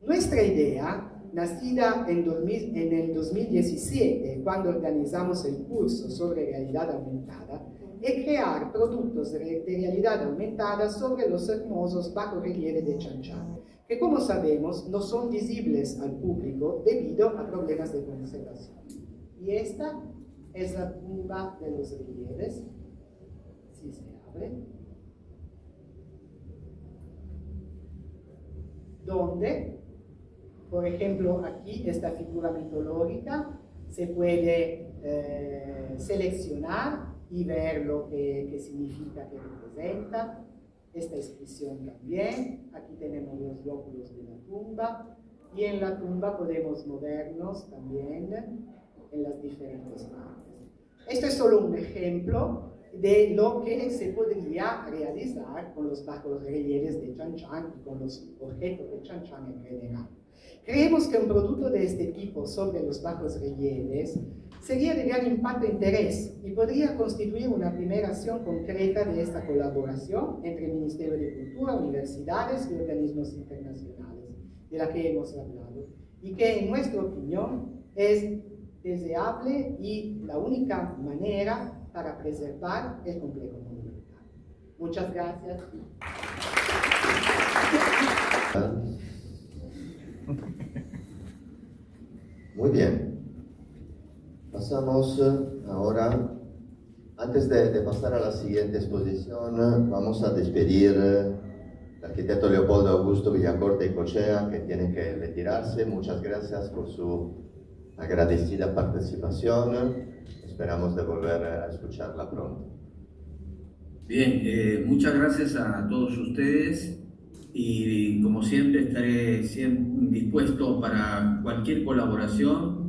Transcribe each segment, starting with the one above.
Nuestra idea, nacida en el 2017, cuando organizamos el curso sobre realidad aumentada, es crear productos de realidad aumentada sobre los hermosos bajorrelieves de Chan Chan, que como sabemos no son visibles al público debido a problemas de conservación. Y esta es la tumba de los relieves, si se abre, donde, por ejemplo, aquí esta figura mitológica se puede seleccionar y ver lo que significa, que representa. Esta inscripción también. Aquí tenemos los lóbulos de la tumba y en la tumba podemos movernos también en las diferentes partes. Esto es solo un ejemplo de lo que se podría realizar con los bajorrelieves de Chan Chan y con los objetos de Chan Chan en general. Creemos que un producto de este tipo sobre los bajorrelieves sería de gran impacto e interés y podría constituir una primera acción concreta de esta colaboración entre el Ministerio de Cultura, universidades y organismos internacionales, de la que hemos hablado, y que en nuestra opinión es deseable y la única manera para preservar el complejo monumental. Muchas gracias. Muy bien. Pasamos ahora, antes de pasar a la siguiente exposición, vamos a despedir al arquitecto Leopoldo Augusto Villacorta y Cochea, que tiene que retirarse. Muchas gracias por su agradecida participación. Esperamos de volver a escucharla pronto. Bien, muchas gracias a todos ustedes y como siempre estaré dispuesto para cualquier colaboración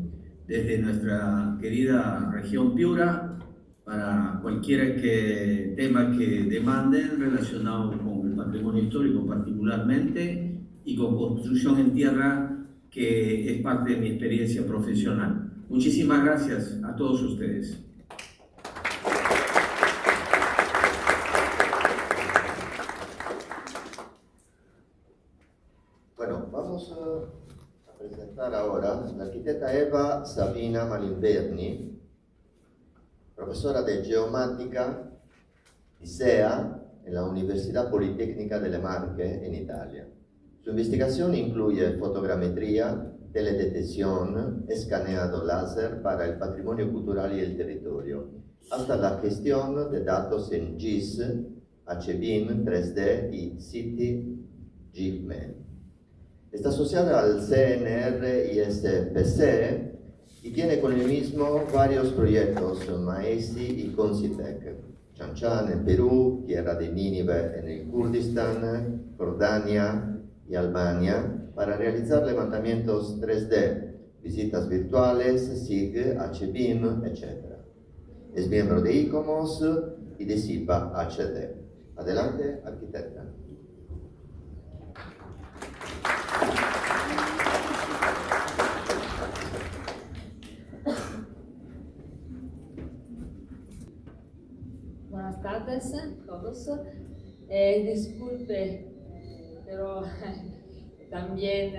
desde nuestra querida región Piura para cualquier tema que demanden relacionado con el patrimonio histórico particularmente y con construcción en tierra, que es parte de mi experiencia profesional. Muchísimas gracias a todos ustedes. Bueno, vamos a presentar ahora la arquitecta Eva Sabina Malinverni, profesora de geomática y SEA en la Universidad Politécnica delle Marche en Italia. Su investigación incluye fotogrametría, teledetección, escaneado láser para el patrimonio cultural y el territorio, hasta la gestión de datos en GIS, HBIM 3D y CityGME. Está asociada al CNR y SPC y tiene con el mismo varios proyectos, MAESI y CONCITEC, Chan Chan en Perú, Tierra de Nínive en el Kurdistán, Jordania y Albania, para realizar levantamientos 3D, visitas virtuales, SIG, HBIM, etc. Es miembro de ICOMOS y de SIPA HD. Adelante, arquitecta. Buenas tardes a todos. Disculpe, pero también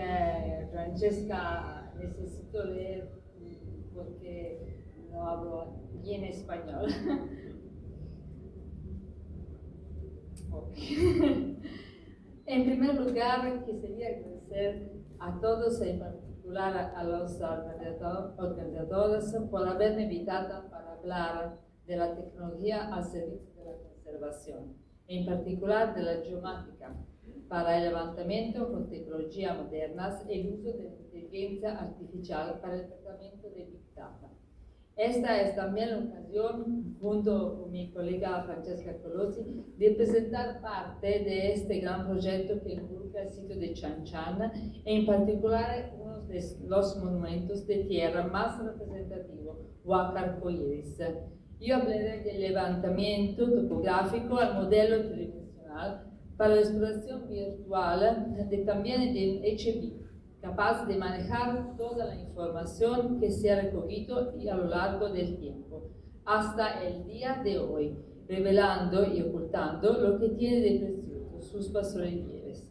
Francesca necesito leer porque no hablo bien español. Okay. En primer lugar, quisiera agradecer a todos, en particular a los organizadores, por haberme invitado para hablar de la tecnología al servicio de la conservación, en particular de la geomática, para el levantamiento con tecnologías modernas y el uso de la inteligencia artificial para el tratamiento de Big Data. Esta es también la ocasión, junto con mi colega Francesca Colosi, de presentar parte de este gran proyecto que involucra el sitio de Chan Chan, en particular uno de los monumentos de tierra más representativos, Huaca Arcoíris. Yo hablaré del levantamiento topográfico al modelo tridimensional para la exploración virtual también del HB, capaz de manejar toda la información que se ha recogido a lo largo del tiempo, hasta el día de hoy, revelando y ocultando lo que tiene de precioso sus bajorrelieves.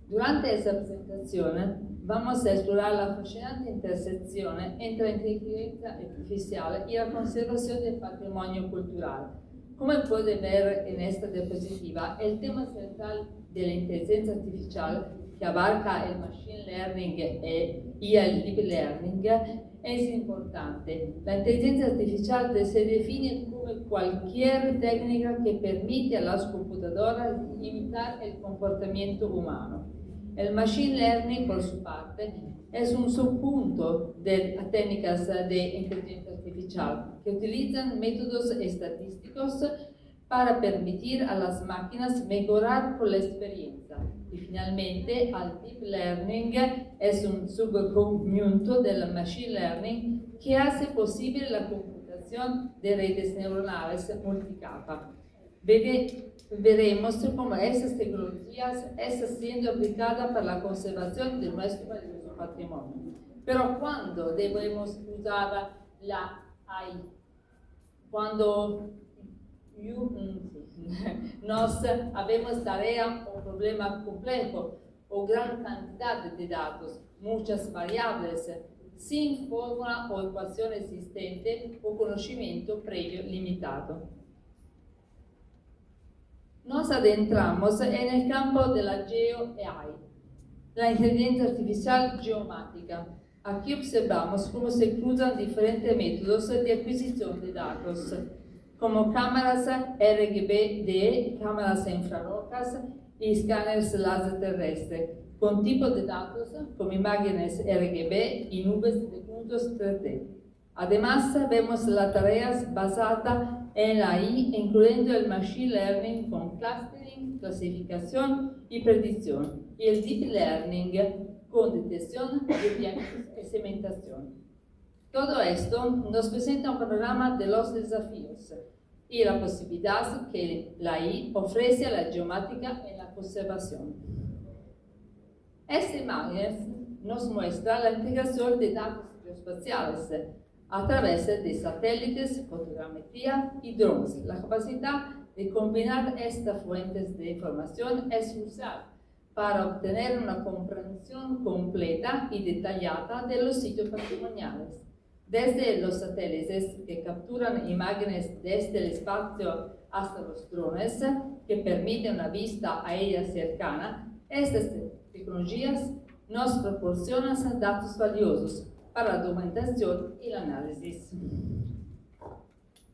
Durante esta presentazione vamos a explorar la fascinante intersección entre la inteligencia artificial y la conservación del patrimonio cultural. Como puede ver en esta diapositiva, el tema central de la inteligencia artificial, que abarca el machine learning y el deep learning, es importante. La inteligencia artificial se define como cualquier técnica que permite a las computadoras imitar el comportamiento humano. El machine learning, por su parte, es un subpunto de técnicas de inteligencia artificial que utilizan métodos estadísticos para permitir a las máquinas mejorar con la experiencia. Y finalmente, el deep learning es un subconjunto del machine learning que hace posible la computación de redes neuronales multicapa. Veremos cómo estas tecnologías están siendo aplicadas para la conservación de nuestro patrimonio. Pero ¿cuándo debemos usar la AI? Cuando nos habemos tarea o problema complejo o gran cantidad de datos, muchas variables, sin fórmula o ecuación existente o conocimiento previo limitado. Nos adentramos en el campo de la GeoAI, la inteligencia artificial geomática. Aquí observamos cómo se cruzan diferentes métodos de adquisición de datos, como cámaras RGB, cámaras infrarrojas y escáneres láser terrestre, con tipos de datos como imágenes RGB y nubes de puntos 3D. Además, vemos las tareas basadas en la AI, incluyendo el Machine Learning con clustering, clasificación y predicción, y el Deep Learning con detección de objetos y segmentación. Todo esto nos presenta un panorama de los desafíos y la posibilidad que la AI ofrece a la geomática en la conservación. Esta imagen nos muestra la integración de datos geoespaciales a través de satélites, fotogrametría y drones. La capacidad de combinar estas fuentes de información es crucial para obtener una comprensión completa y detallada de los sitios patrimoniales. Desde los satélites que capturan imágenes desde el espacio hasta los drones que permiten una vista aérea cercana, estas tecnologías nos proporcionan datos valiosos para la documentación y el análisis.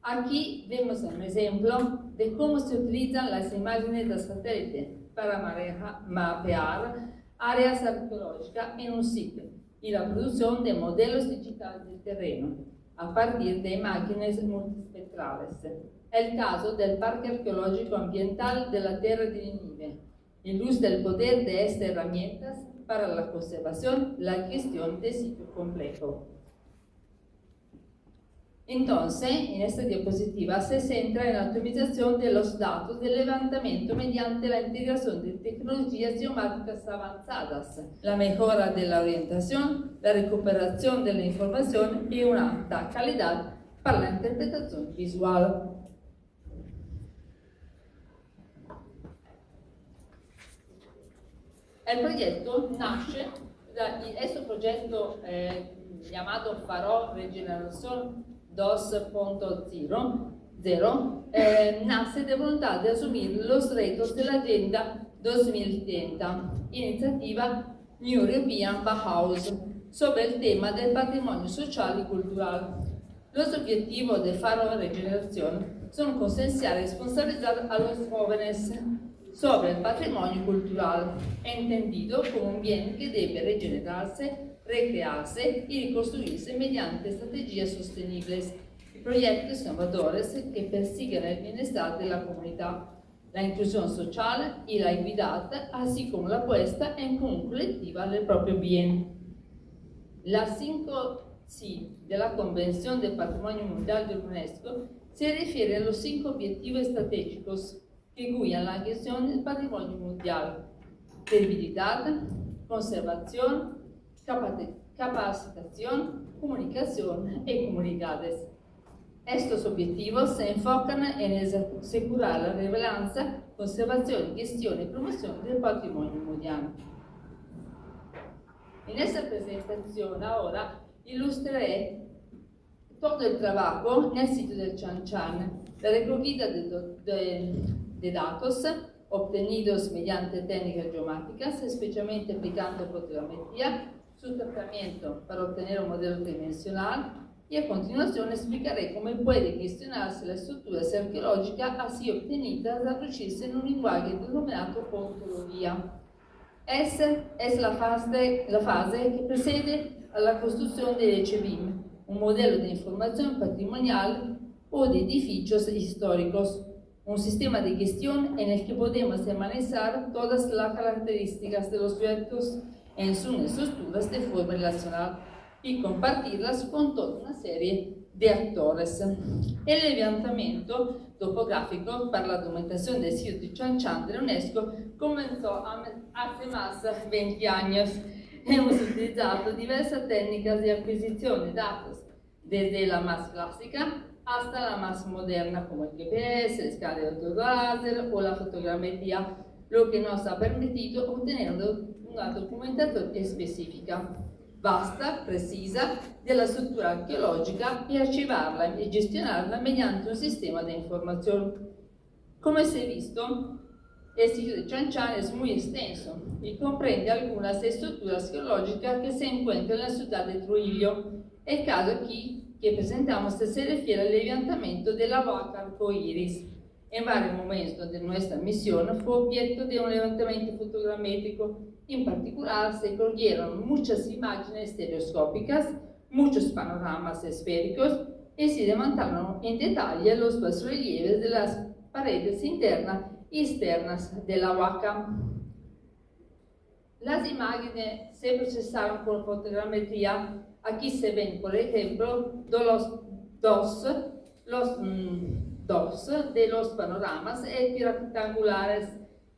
Aquí vemos un ejemplo de cómo se utilizan las imágenes de satélite para mapear áreas arqueológicas en un sitio y la producción de modelos digitales del terreno a partir de imágenes multispectrales. El caso del Parque Arqueológico Ambiental de la Tierra de Ninive ilustra el poder de estas herramientas para la conservación y la gestión de sitios complejos. Entonces, en esta diapositiva se centra en la optimización de los datos de levantamiento mediante la integración de tecnologías geomáticas avanzadas, la mejora de la orientación, la recuperación de la información y una alta calidad para la interpretación visual. El proyecto nace, este proyecto llamado Farò Regeneración 2.0 nace de voluntad de asumir los retos de la Agenda 2030, iniciativa New European Bauhaus, sobre el tema del patrimonio social y cultural. Los objetivos de Farò Regeneración son concienciar y responsabilizar a los jóvenes sobre el patrimonio cultural, entendido como un bien que debe regenerarse, recrearse y reconstruirse mediante estrategias sostenibles y proyectos innovadores que persigan el bienestar de la comunidad, la inclusión social y la equidad, así como la puesta en común colectiva del propio bien. Las 5C de la Convención del Patrimonio Mundial de UNESCO se refiere a los 5 objetivos estratégicos que guían la gestión del patrimonio mundial: credibilidad, conservación, capacitación, comunicación y comunidades. Estos objetivos se enfocan en asegurar la relevancia, conservación, gestión y promoción del patrimonio mundial. En esta presentación ahora ilustraré todo el trabajo en el sitio del Chan Chan, la recogida de datos obtenidos mediante técnicas geomáticas, especialmente aplicando fotogrametría, su tratamiento para obtener un modelo tridimensional, y a continuación explicaré cómo puede gestionarse las estructuras arqueológicas así obtenidas a traducirse en un lenguaje denominado ontología. Esa es la fase que precede a la construcción del ECBIM, un modelo de información patrimonial o de edificios históricos, un sistema de gestión en el que podemos analizar todas las características de los objetos en sus estructuras de forma relacional y compartirlas con toda una serie de actores. El levantamiento topográfico para la documentación del sitio de Chan Chan de la UNESCO comenzó hace más de 20 años. Hemos utilizado diversas técnicas de adquisición de datos, desde la más clásica hasta la más moderna, como el GPS, el escaneo láser o la fotogrametría, lo que nos ha permitido obtener una documentación específica, vasta, precisa, della struttura archeologica e archivarla e gestionarla mediante un sistema de información. Como se ha visto, el sitio de Chan Chan es muy extenso y comprende algunas estructuras arqueológicas que se encuentran en la ciudad de Trujillo. El caso aquí que presentamos se refiere al levantamiento de la vaca arcoíris. En varios momentos de nuestra misión fue objeto de un levantamiento fotogramétrico. En particular, se cogieron muchas imágenes estereoscópicas, muchos panoramas esféricos y se levantaron en detalle los bajorrelieves de las paredes internas y externas de la huaca. Las imágenes se procesaron con fotogrametría. Aquí se ven, por ejemplo, dos de los panoramas rectangulares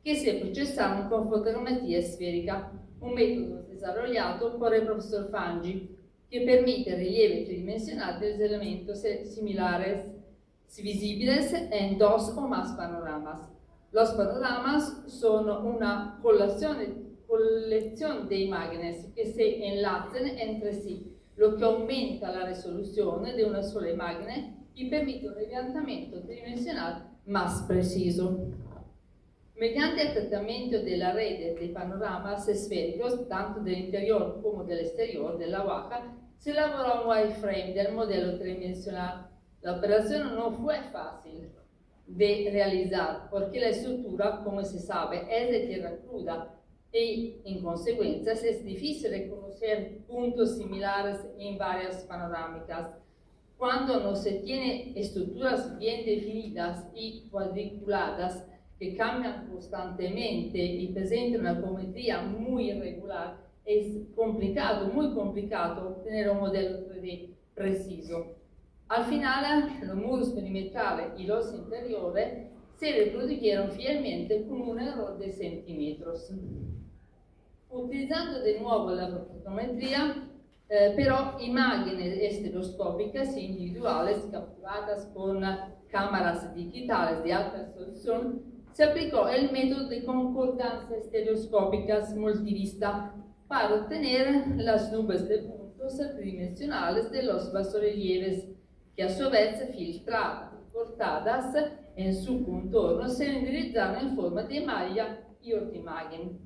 que se procesaron con fotogrametría esférica, un método desarrollado por el profesor Fangi que permite relieve tridimensional de los elementos similares visibles en dos o más panoramas. Los panoramas son una colección de imágenes que se enlazan entre sí, lo que aumenta la resolución de una sola imagen y permite un levantamiento tridimensional más preciso. Mediante el tratamiento de la red de panoramas esféricos, tanto del interior como del exterior de la vaca, se elaboró un wireframe del modelo tridimensional. La operación no fue fácil de realizar porque la estructura, como se sabe, es de tierra cruda y en consecuencia es difícil reconocer puntos similares en varias panorámicas. Cuando no se tiene estructuras bien definidas y cuadriculadas que cambian constantemente y presentan una geometría muy irregular, es muy complicado obtener un modelo 3D preciso. Al final, los muros perimetrales y los interiores se reprodujeron fielmente con un error de centímetros. Utilizando de nuevo la fotometría, però imágenes estereoscópicas e individuales capturadas con cámaras digitales de alta resolución, se aplicó el método de concordancia estereoscópicas multivista para obtener las nubes de puntos tridimensionales de los bajorrelieves, que a su vez filtradas y cortadas en su contorno se renderizaron en forma de malla y otra imagen.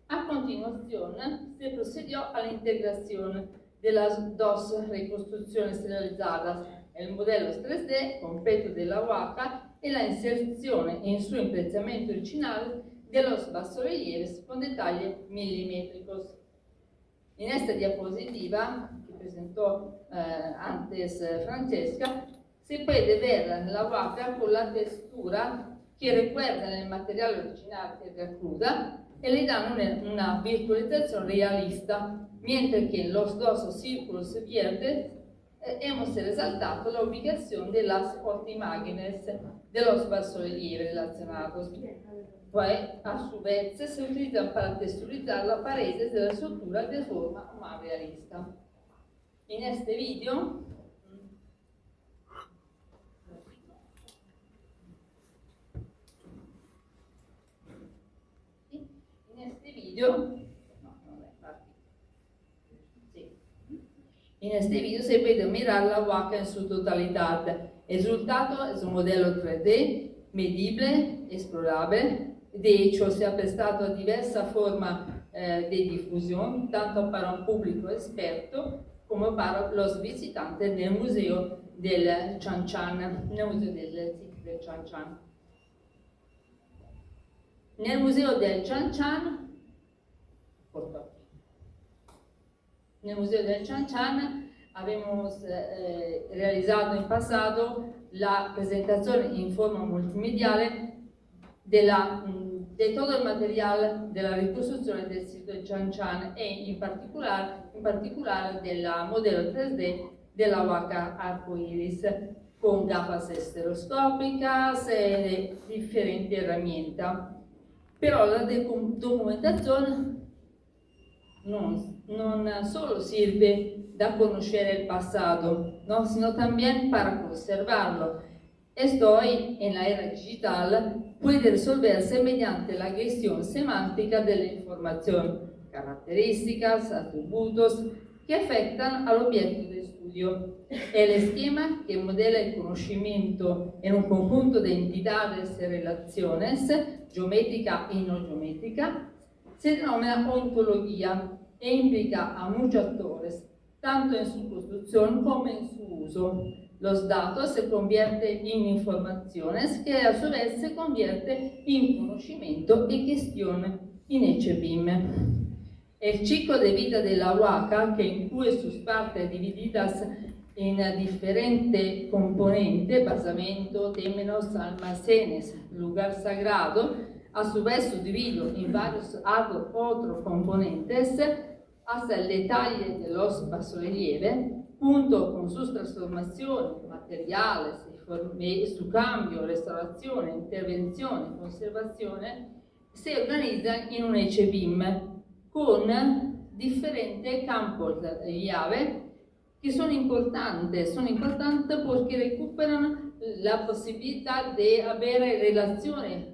A continuación, se procedió a la integración de las dos reconstrucciones realizadas, el modelo 3D completo de la vaca y la inserción en su emplazamiento original de los bajorrelieves con detalles milimétricos. En esta diapositiva que presentó antes Francesca, se puede ver la vaca con la textura que recuerda el material original tierra cruda y le dan una virtualización realista, mientras que en los dos círculos verdes hemos resaltado la ubicación de las imágenes de los bajorrelieves relacionados. Pues, a su vez, se utilizan para texturizar las paredes de la estructura de forma más realista. En este video, En este video se puede mirar la Waka en su totalidad. El resultado es un modelo 3D, medible, explorable. De hecho, se ha prestado a diversas formas de difusión, tanto para un público experto como para los visitantes del Museo del Chan Chan, nel Museo del Chan Chan. Nel Museo del Chan Chan, nel Museo del Chan Chan abbiamo realizzato in passato la presentazione in forma multimediale di tutto il materiale della ricostruzione del sito di Chan Chan e in particolare del modello 3D della Waka Arcoiris con gafas stereoscopicas e differenti herramiente. Però la documentazione non solo sirve da conoscere il passato, ¿no? Sino también para conservarlo. Esto hoy, en la era digital, puede resolverse mediante la gestión semántica de la información, características, atributos que afectan al objeto de estudio. El esquema que modela el conocimiento en un conjunto de entidades y relaciones, geométrica y no geométrica, se denomina ontología e implica a muchos actores, tanto en su construcción como en su uso. Los datos se convierten en informaciones que a su vez se convierten en conocimiento y gestión en HBIM. El ciclo de vida de la Waka, que incluye sus partes divididas en diferentes componentes, basamento, témenos, almacenes, lugar sagrado, a su vez subdividido en varios otros componentes, hasta el detalle de los bajorrelieves, junto con sus transformaciones materiales, su cambio, restaurazione, intervenzione, conservazione, si organizzan in un HBIM con differenti campos llave que son importantes porque recuperan la posibilidad de haber relaciones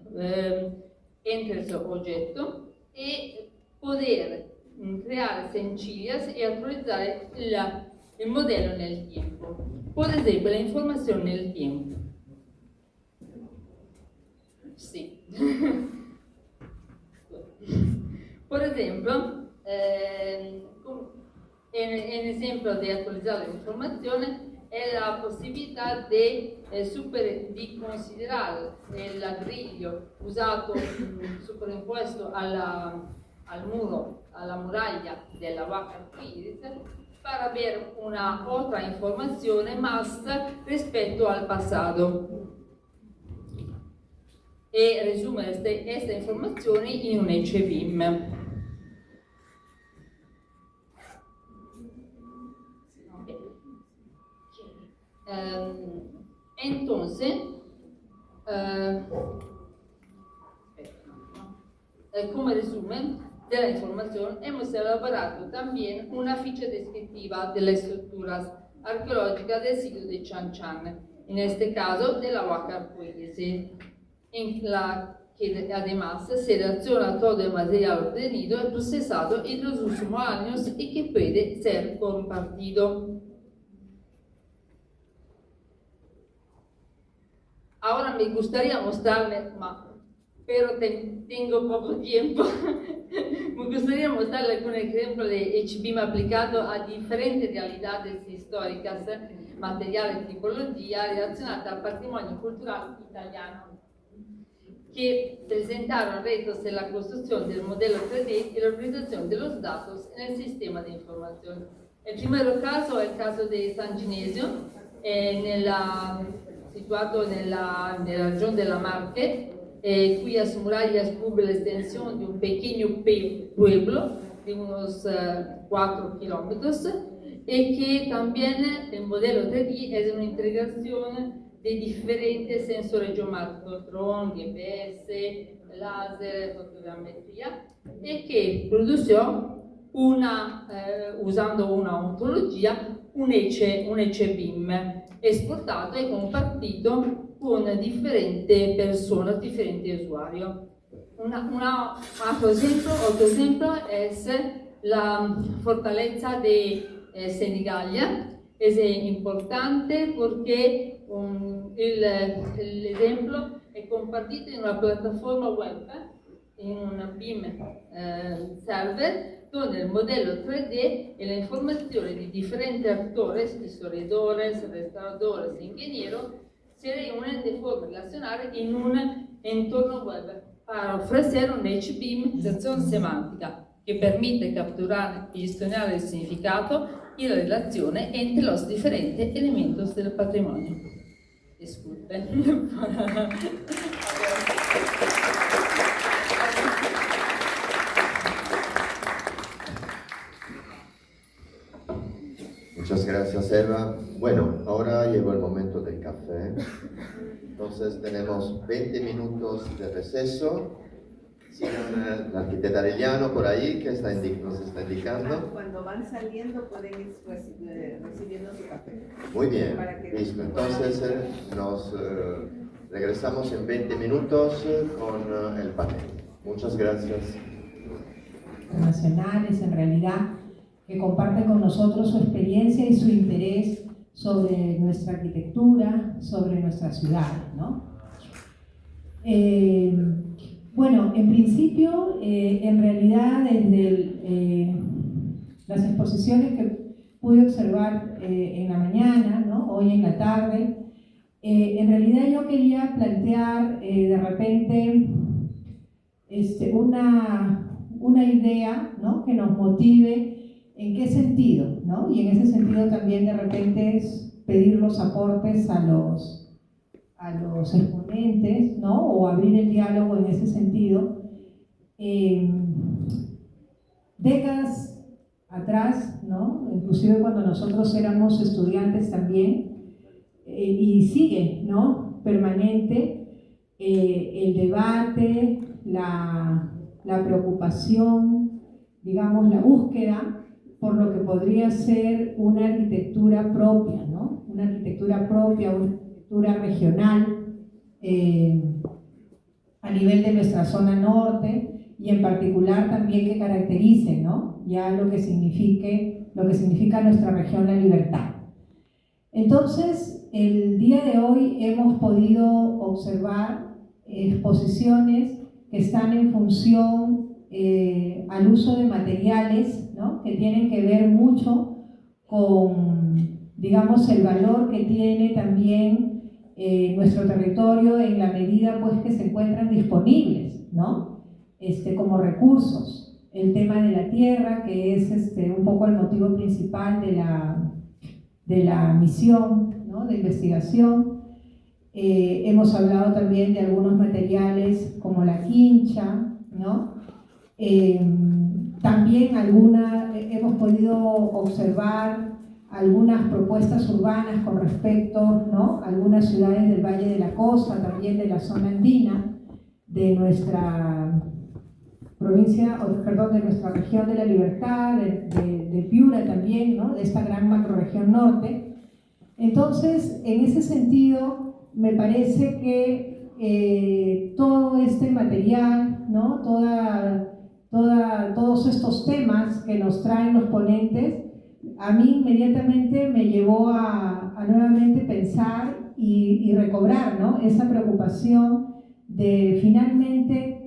entre el objeto y poder crear sencillas y actualizar el modelo en el tiempo. Por ejemplo, la información en el tiempo. Sí. Por ejemplo, en ejemplo de actualizar la información es la posibilidad de considerar el ladrillo usado superimpuesto al muro, a la muralla de la Waka Arcoiris para ver una otra información más respecto al pasado y resumir esta información en un HBIM. Entonces, como resumen de la información, hemos elaborado también una ficha descriptiva de las estructuras arqueológicas del sitio de Chan Chan, en este caso de la Waka Arcoiris, en la que además se relaciona todo el material obtenido y procesado en los últimos años y que puede ser compartido. Ahora me gustaría mostrarles, pero tengo poco tiempo, me gustaría mostrarles algún ejemplo de HBIM aplicado a diferentes realidades históricas, materiales y tipología relacionadas al patrimonio cultural italiano, que presentaron retos en la construcción del modelo 3D y la organización de los datos en el sistema de información. El primer caso es el caso de San Ginesio, situato nella regione della Marche, cuyas murallas cubren la extensión de un pequeño pueblo de unos 4 kilómetros y que también el modelo 3D es una integración de diferentes sensores geomáticos, dron, GPS, láser, fotogrammetría, y que produjo usando una ontología, un HBIM esportato e compartito con differenti persone, differenti usuari. Otro ejemplo es la fortaleza de Senigallia. Es importante porque el ejemplo è compartito in una piattaforma web, in un BIM server, donde el modelo 3D e la informazione di differenti actores, historiadores, restauradores, ingenieros, se reúnen de forma relacional en un entorno web para ofrecer un HBIM semántica que permite capturar y gestionar el significado y la relación entre los diferentes elementos del patrimonio. Disculpen. Muchas gracias, Eva. Bueno, ahora llegó el momento del café. Entonces tenemos 20 minutos de receso. Sigan la arquitecta Arellano por ahí, que nos está indicando. Cuando van saliendo pueden ir recibiendo su café. Muy bien, listo. Entonces nos regresamos en 20 minutos con el panel. Muchas gracias. Nacionales, en realidad, que comparten con nosotros su experiencia y su interés sobre nuestra arquitectura, sobre nuestra ciudad, ¿no? Bueno, en principio, en realidad, desde las exposiciones que pude observar en la mañana, ¿no? Hoy en la tarde, en realidad yo quería plantear de repente una idea, ¿no? Que nos motive en qué sentido, ¿no? Y en ese sentido también de repente es pedir los aportes a los exponentes, ¿no? O abrir el diálogo en ese sentido. Décadas atrás, ¿no? Inclusive cuando nosotros éramos estudiantes también, y sigue, ¿no? Permanente el debate, la preocupación, digamos, la búsqueda por lo que podría ser una arquitectura propia, ¿no? Una arquitectura propia, una arquitectura regional a nivel de nuestra zona norte y en particular también que caracterice, ¿no? Ya lo que significa nuestra región La Libertad. Entonces, el día de hoy hemos podido observar exposiciones que están en función al uso de materiales, ¿no? Que tienen que ver mucho con, digamos, el valor que tiene también nuestro territorio en la medida pues, que se encuentran disponibles, ¿no? Como recursos. El tema de la tierra, que es un poco el motivo principal de la misión, ¿no? De investigación. Hemos hablado también de algunos materiales como la quincha, ¿no? También hemos podido observar algunas propuestas urbanas con respecto, ¿no? A algunas ciudades del Valle de la Costa, también de la zona andina, de nuestra provincia, de nuestra región de La Libertad, de Piura también, ¿no? De esta gran macrorregión norte. Entonces, en ese sentido, me parece que todo este material, ¿no? Todos estos temas que nos traen los ponentes, a mí inmediatamente me llevó a nuevamente pensar y recobrar, ¿no? Esa preocupación de finalmente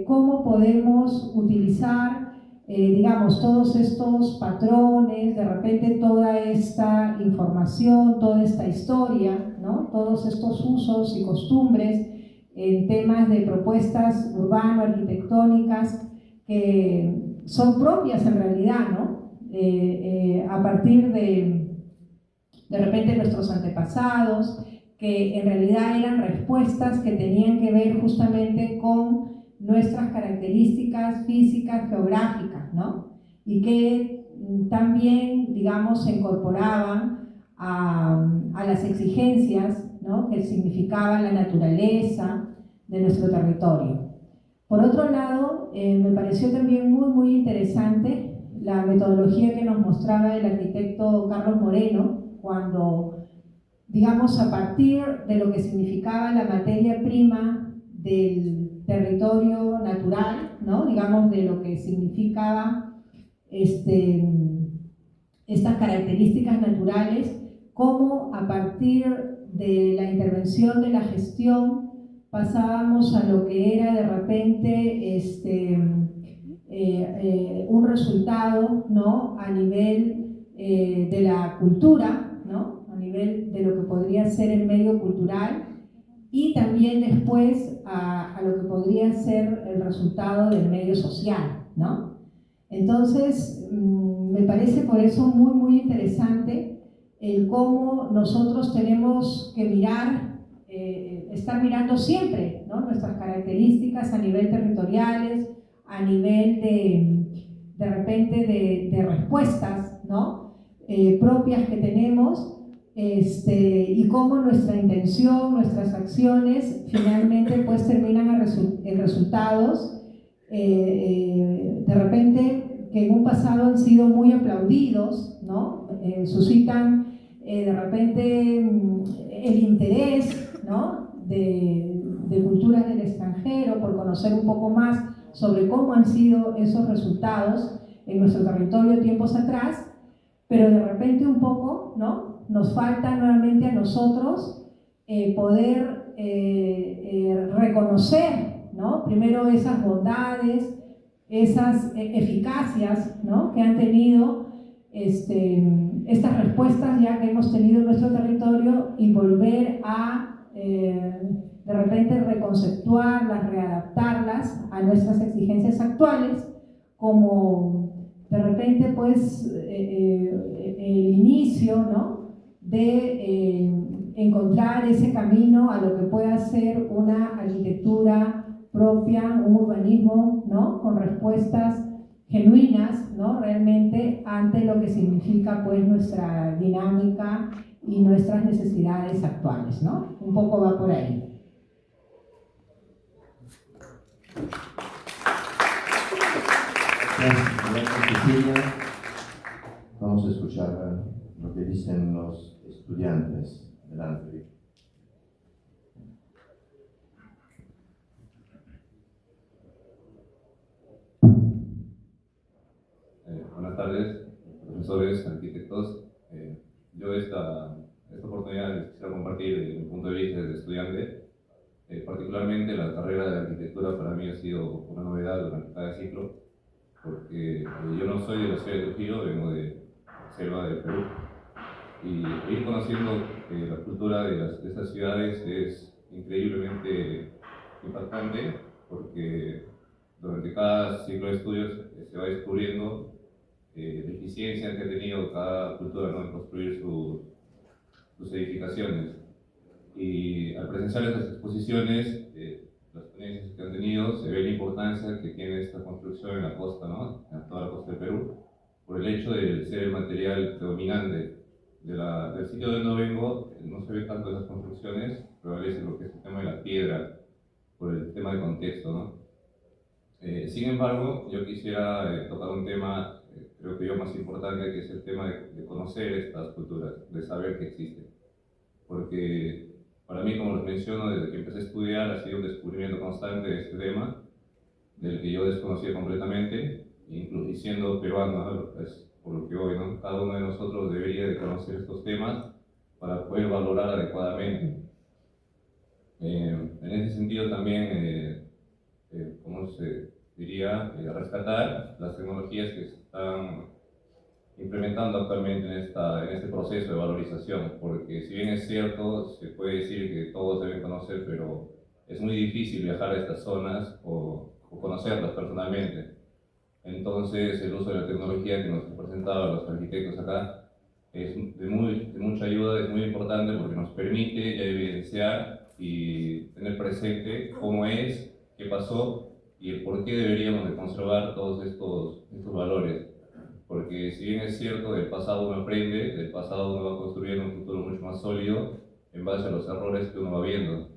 cómo podemos utilizar, digamos, todos estos patrones, de repente toda esta información, toda esta historia, ¿no? Todos estos usos y costumbres en temas de propuestas urbano-arquitectónicas que son propias en realidad, ¿no? A partir de repente nuestros antepasados, que en realidad eran respuestas que tenían que ver justamente con nuestras características físicas, geográficas, ¿no? Y que también, digamos, se incorporaban a las exigencias, ¿no? Que significaba la naturaleza de nuestro territorio. Por otro lado, me pareció también muy interesante la metodología que nos mostraba el arquitecto Carlos Moreno, cuando, digamos, a partir de lo que significaba la materia prima del territorio natural, ¿no? Digamos, de lo que significaba estas características naturales, cómo a partir de la intervención de la gestión pasábamos a lo que era de repente un resultado, ¿no?, a nivel de la cultura, ¿no?, a nivel de lo que podría ser el medio cultural, y también después a lo que podría ser el resultado del medio social, ¿no? Entonces, me parece por eso muy, muy interesante el cómo nosotros tenemos que mirar, estar mirando siempre, ¿no?, nuestras características a nivel territoriales, a nivel de repente de respuestas, ¿no?, propias que tenemos, y cómo nuestra intención, nuestras acciones finalmente pues terminan en resultados de repente que en un pasado han sido muy aplaudidos, ¿no? Suscitan de repente el interés, ¿no?, de culturas del extranjero por conocer un poco más sobre cómo han sido esos resultados en nuestro territorio tiempos atrás, pero de repente un poco, ¿no?, nos falta nuevamente a nosotros poder reconocer, ¿no?, primero esas bondades, esas eficacias, ¿no?, que han tenido estas respuestas ya que hemos tenido en nuestro territorio, y volver a de repente reconceptuarlas, readaptarlas a nuestras exigencias actuales, como de repente pues el inicio, ¿no?, de encontrar ese camino a lo que pueda ser una arquitectura propia, un urbanismo, ¿no?, con respuestas genuinas, ¿no?, realmente ante lo que significa pues nuestra dinámica y nuestras necesidades actuales, ¿no? Un poco va por ahí. Gracias, Cecilia. Vamos a escuchar lo que dicen los estudiantes. Adelante. Buenas tardes, profesores, arquitectos. Yo esta oportunidad les quisiera compartir mi punto de vista desde estudiante. Particularmente la carrera de arquitectura para mí ha sido una novedad durante cada ciclo, porque yo no soy de la ciudad de Trujillo, vengo de selva del Perú. Y ir conociendo la cultura de estas ciudades es increíblemente impactante, porque durante cada ciclo de estudios se va descubriendo deficiencias que ha tenido cada cultura, ¿no?, en construir sus edificaciones. Y al presenciar estas exposiciones, las ponencias que han tenido, se ve la importancia que tiene esta construcción en la costa, ¿no?, en toda la costa del Perú, por el hecho de ser el material predominante. Del sitio donde no vengo, no se ve tanto esas construcciones, pero a veces lo que es el tema de la piedra, por el tema de contexto, ¿no? Sin embargo, yo quisiera tocar un tema, creo que yo más importante, que es el tema de conocer estas culturas, de saber que existen. Porque para mí, como les menciono, desde que empecé a estudiar ha sido un descubrimiento constante de este tema, del que yo desconocía completamente, incluso siendo peruano, ¿no?, es por lo que hoy, ¿no?, cada uno de nosotros debería de conocer estos temas para poder valorar adecuadamente. En ese sentido también, ¿cómo se diría?, rescatar las tecnologías que se están implementando actualmente en este proceso de valorización, porque si bien es cierto, se puede decir que todos deben conocer, pero es muy difícil viajar a estas zonas o conocerlas personalmente. Entonces, el uso de la tecnología que nos presentaban los arquitectos acá es de mucha ayuda, es muy importante porque nos permite ya evidenciar y tener presente cómo es, qué pasó y el por qué deberíamos de conservar todos estos valores. Porque si bien es cierto, del pasado uno aprende, del pasado uno va construyendo un futuro mucho más sólido en base a los errores que uno va viendo.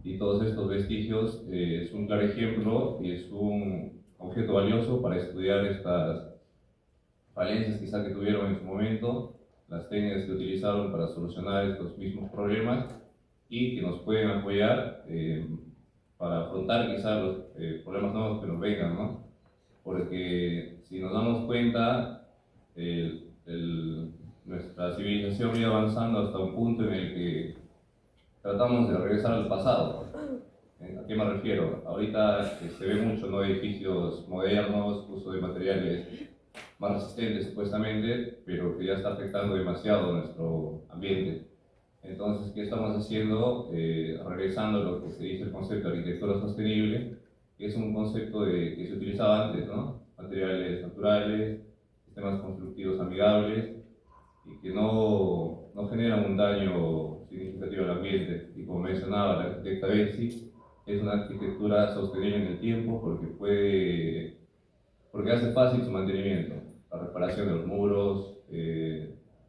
Y todos estos vestigios es un claro ejemplo y es un objeto valioso para estudiar estas falencias quizá que tuvieron en su momento, las técnicas que utilizaron para solucionar estos mismos problemas y que nos pueden apoyar para afrontar quizá los problemas nuevos que nos vengan, ¿no? Porque si nos damos cuenta, nuestra civilización ha ido avanzando hasta un punto en el que tratamos de regresar al pasado. ¿A qué me refiero? Ahorita se ve mucho, ¿no?, edificios modernos, uso de materiales más resistentes supuestamente, pero que ya está afectando demasiado nuestro ambiente. Entonces, ¿qué estamos haciendo? Regresando a lo que se dice el concepto de arquitectura sostenible, que es un concepto que se utilizaba antes, ¿no? Materiales naturales, sistemas constructivos amigables y que no generan un daño significativo al ambiente. Y como mencionaba la arquitecta Betsy, es una arquitectura sostenible en el tiempo porque hace fácil su mantenimiento, la reparación de los muros,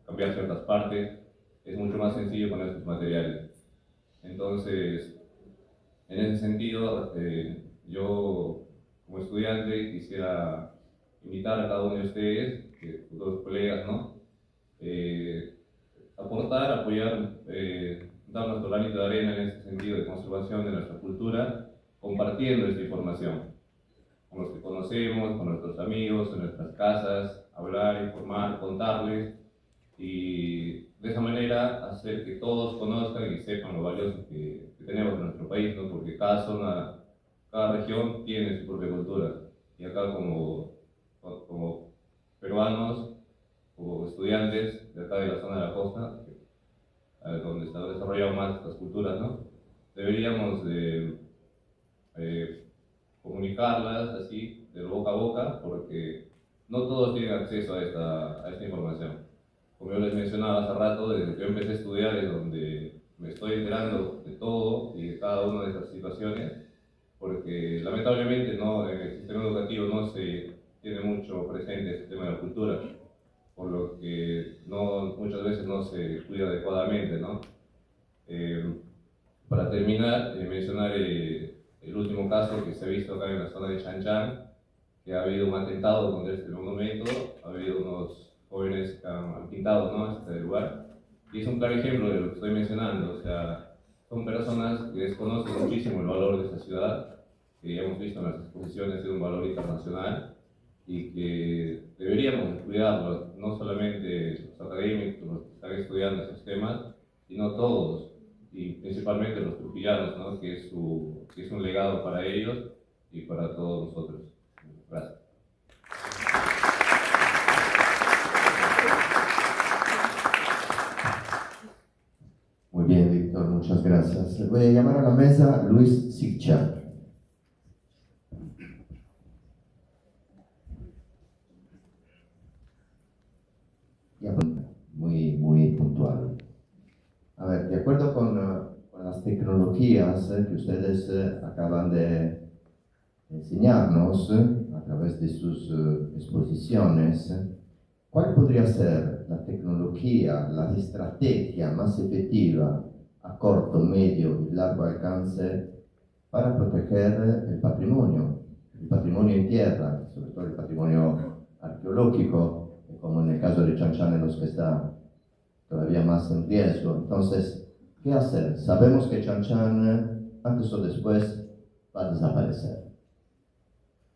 cambiar ciertas partes, es mucho más sencillo con estos materiales. Entonces, en ese sentido, yo como estudiante quisiera invitar a cada uno de ustedes, futuros colegas, ¿no?, aportar, apoyar, dar nuestro granito de arena en este sentido de conservación de nuestra cultura, compartiendo esta información con los que conocemos, con nuestros amigos, en nuestras casas, hablar, informar, contarles y de esa manera hacer que todos conozcan y sepan lo valioso que tenemos en nuestro país, ¿no? Porque cada zona, cada región tiene su propia cultura y acá como peruanos o estudiantes de acá de la zona de la costa, donde se han desarrollado más estas culturas, ¿no?, deberíamos de comunicarlas así, de boca a boca, porque no todos tienen acceso a esta información. Como yo les mencionaba hace rato, desde que yo empecé a estudiar es donde me estoy enterando de todo y de cada una de estas situaciones, porque lamentablemente no, en el sistema educativo no se tiene mucho presente este tema de la cultura, por lo que muchas veces no se cuida adecuadamente, ¿no? Para terminar, mencionar el último caso que se ha visto acá en la zona de Chanchan, que ha habido un atentado contra este monumento, ha habido unos jóvenes que han pintado, ¿no?, este lugar, y es un claro ejemplo de lo que estoy mencionando. O sea, son personas que desconocen muchísimo el valor de esta ciudad, que ya hemos visto en las exposiciones de un valor internacional, y que deberíamos cuidarlo, no solamente los académicos, los que están estudiando esos temas, sino todos, y principalmente los trujillanos, ¿no?, que es un legado para ellos y para todos nosotros. Gracias. Muy bien, Víctor, muchas gracias. Voy a llamar a la mesa a Luis Siccha. Muy puntual. A ver, de acuerdo con las tecnologías que ustedes acaban de enseñarnos a través de sus exposiciones, ¿cuál podría ser la tecnología, la estrategia más efectiva a corto, medio y largo alcance para proteger el patrimonio en tierra, sobre todo el patrimonio arqueológico, como en el caso de Chanchan, en los que está todavía más en riesgo? Entonces, ¿qué hacer? Sabemos que Chanchan, antes o después, va a desaparecer.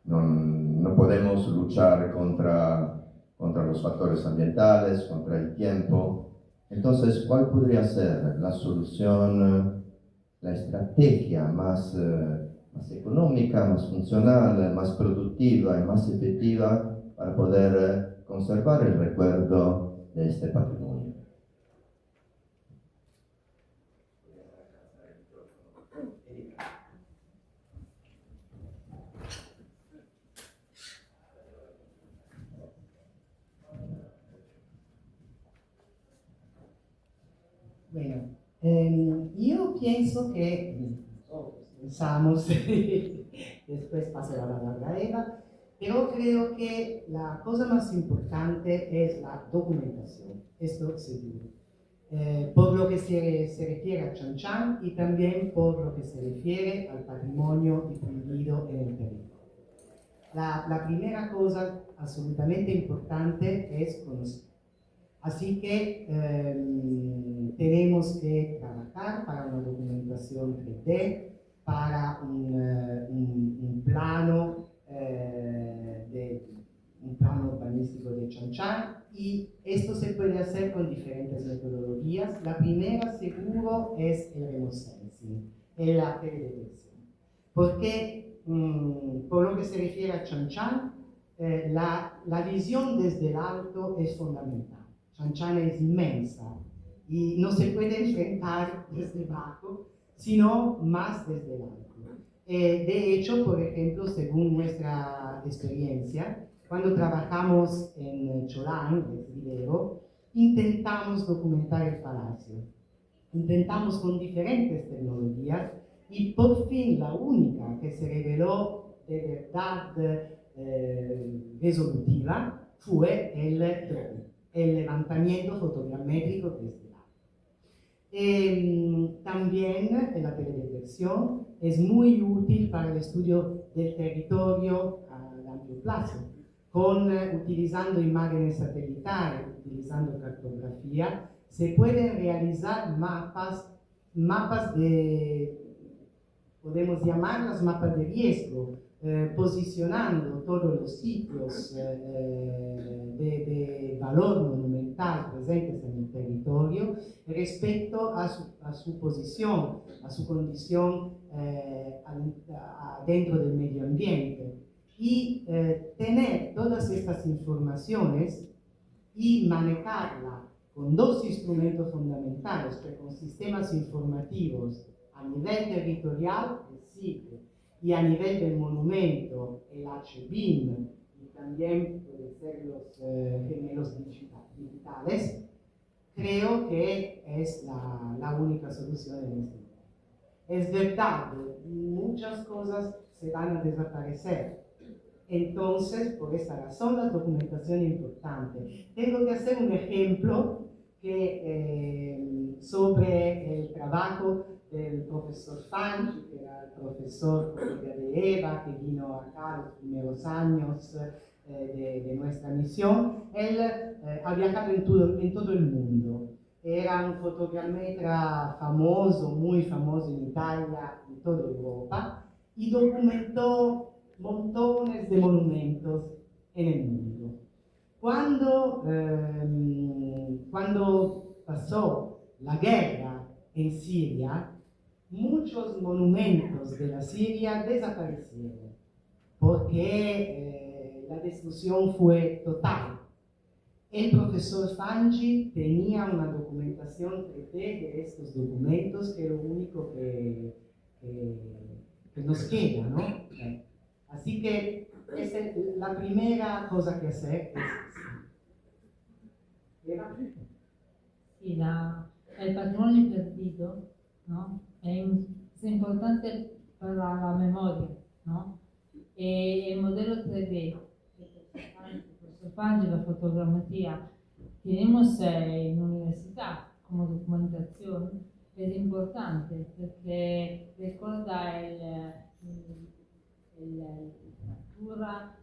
No podemos luchar contra los factores ambientales, contra el tiempo. Entonces, ¿cuál podría ser la solución, la estrategia más económica, más funcional, más productiva y más efectiva para poder conservar el recuerdo de este patrimonio? Bueno, yo pienso que, pensamos, después pasará la palabra a Eva, pero creo que la cosa más importante es la documentación, esto seguro. Por lo que se refiere a Chanchan y también por lo que se refiere al patrimonio difundido en el territorio. La primera cosa absolutamente importante es conocer. Así que tenemos que trabajar para una documentación 3D, para un plano urbanístico de Chan Chan, y esto se puede hacer con diferentes metodologías. La primera seguro es el remote sensing, la teledetección, porque por lo que se refiere a Chan Chan, la visión desde el alto es fundamental. Chan Chan es inmensa y no se puede enfrentar desde abajo, sino más desde el alto. De hecho, por ejemplo, según nuestra experiencia, cuando trabajamos en Cholán, en Rivero, intentamos documentar el palacio. Intentamos con diferentes tecnologías y por fin la única que se reveló de verdad resolutiva fue el drone, el levantamiento fotogramétrico desde el alto. También la teledetección es muy útil para el estudio del territorio a largo plazo, utilizando imágenes satelitales, utilizando cartografía, se pueden realizar mapas de, podemos llamarlas mapas de riesgo, posicionando todos los sitios de valor monumental presentes en el territorio respecto a su posición, a su condición dentro del medio ambiente. Y tener todas estas informaciones y manejarla con dos instrumentos fundamentales, que con sistemas informativos a nivel territorial, el SIG, y a nivel del monumento, el HBIM, y también pueden ser los gemelos digitales, creo que es la única solución en este momento. Es verdad, muchas cosas se van a desaparecer. Entonces, por esta razón, la documentación es importante. Tengo que hacer un ejemplo sobre el trabajo del profesor Fanchi, que era el profesor de Eva, que vino acá los primeros años de nuestra misión. Él ha viajado en todo el mundo. Era un fotogrametra famoso, muy famoso en Italia, en toda Europa, y documentó montones de monumentos en el mundo. Cuando pasó la guerra en Siria, muchos monumentos de la Siria desaparecieron porque la destrucción fue total. El profesor Fanchi tenía una documentación 3D de estos documentos, que es lo único que nos queda, ¿no? Así que la primera cosa que hacer es esa. Sí, el patrimonio perdido, ¿no? Es importante para la memoria, ¿no? El modelo 3D, el profesor Fanchi, la fotogrammetría, tenemos en la universidad como documentación, es importante porque recuerda la natura,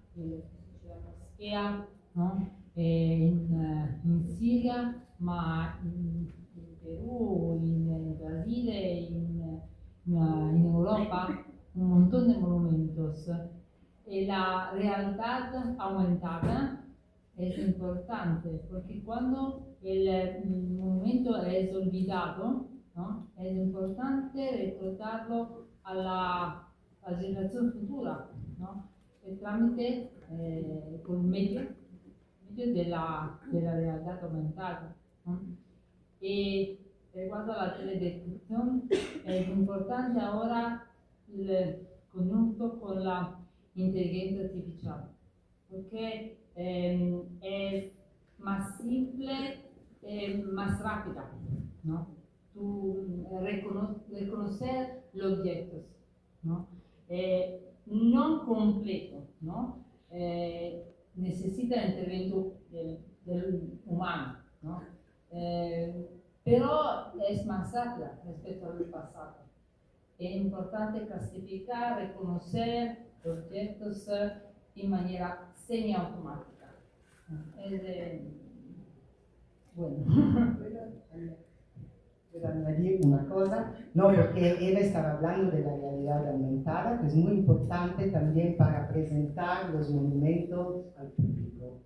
la moschea, ¿no? In Siria, ma in Perù, in Brasile, in Europa, un montón de monumentos. La realidad aumentada es importante porque cuando el monumento es olvidado, ¿no? Es importante recordarlo a la generación futura, ¿no? Tramite con medio de la realidad aumentada, ¿no? Y riguardo a la teledetección, es importante ahora el conjunto con la inteligencia artificial, porque es más simple, más rápida, ¿no? Reconocer los objetos, ¿no? No completo, ¿no? Necesita el intervento del humano, ¿no? Pero es más rápida respecto al pasado. Es importante clasificar, reconocer los objetos de manera semiautomática. Bueno. ¿Puedo añadir una cosa? No, porque él estaba hablando de la realidad aumentada, que es muy importante también para presentar los monumentos al público.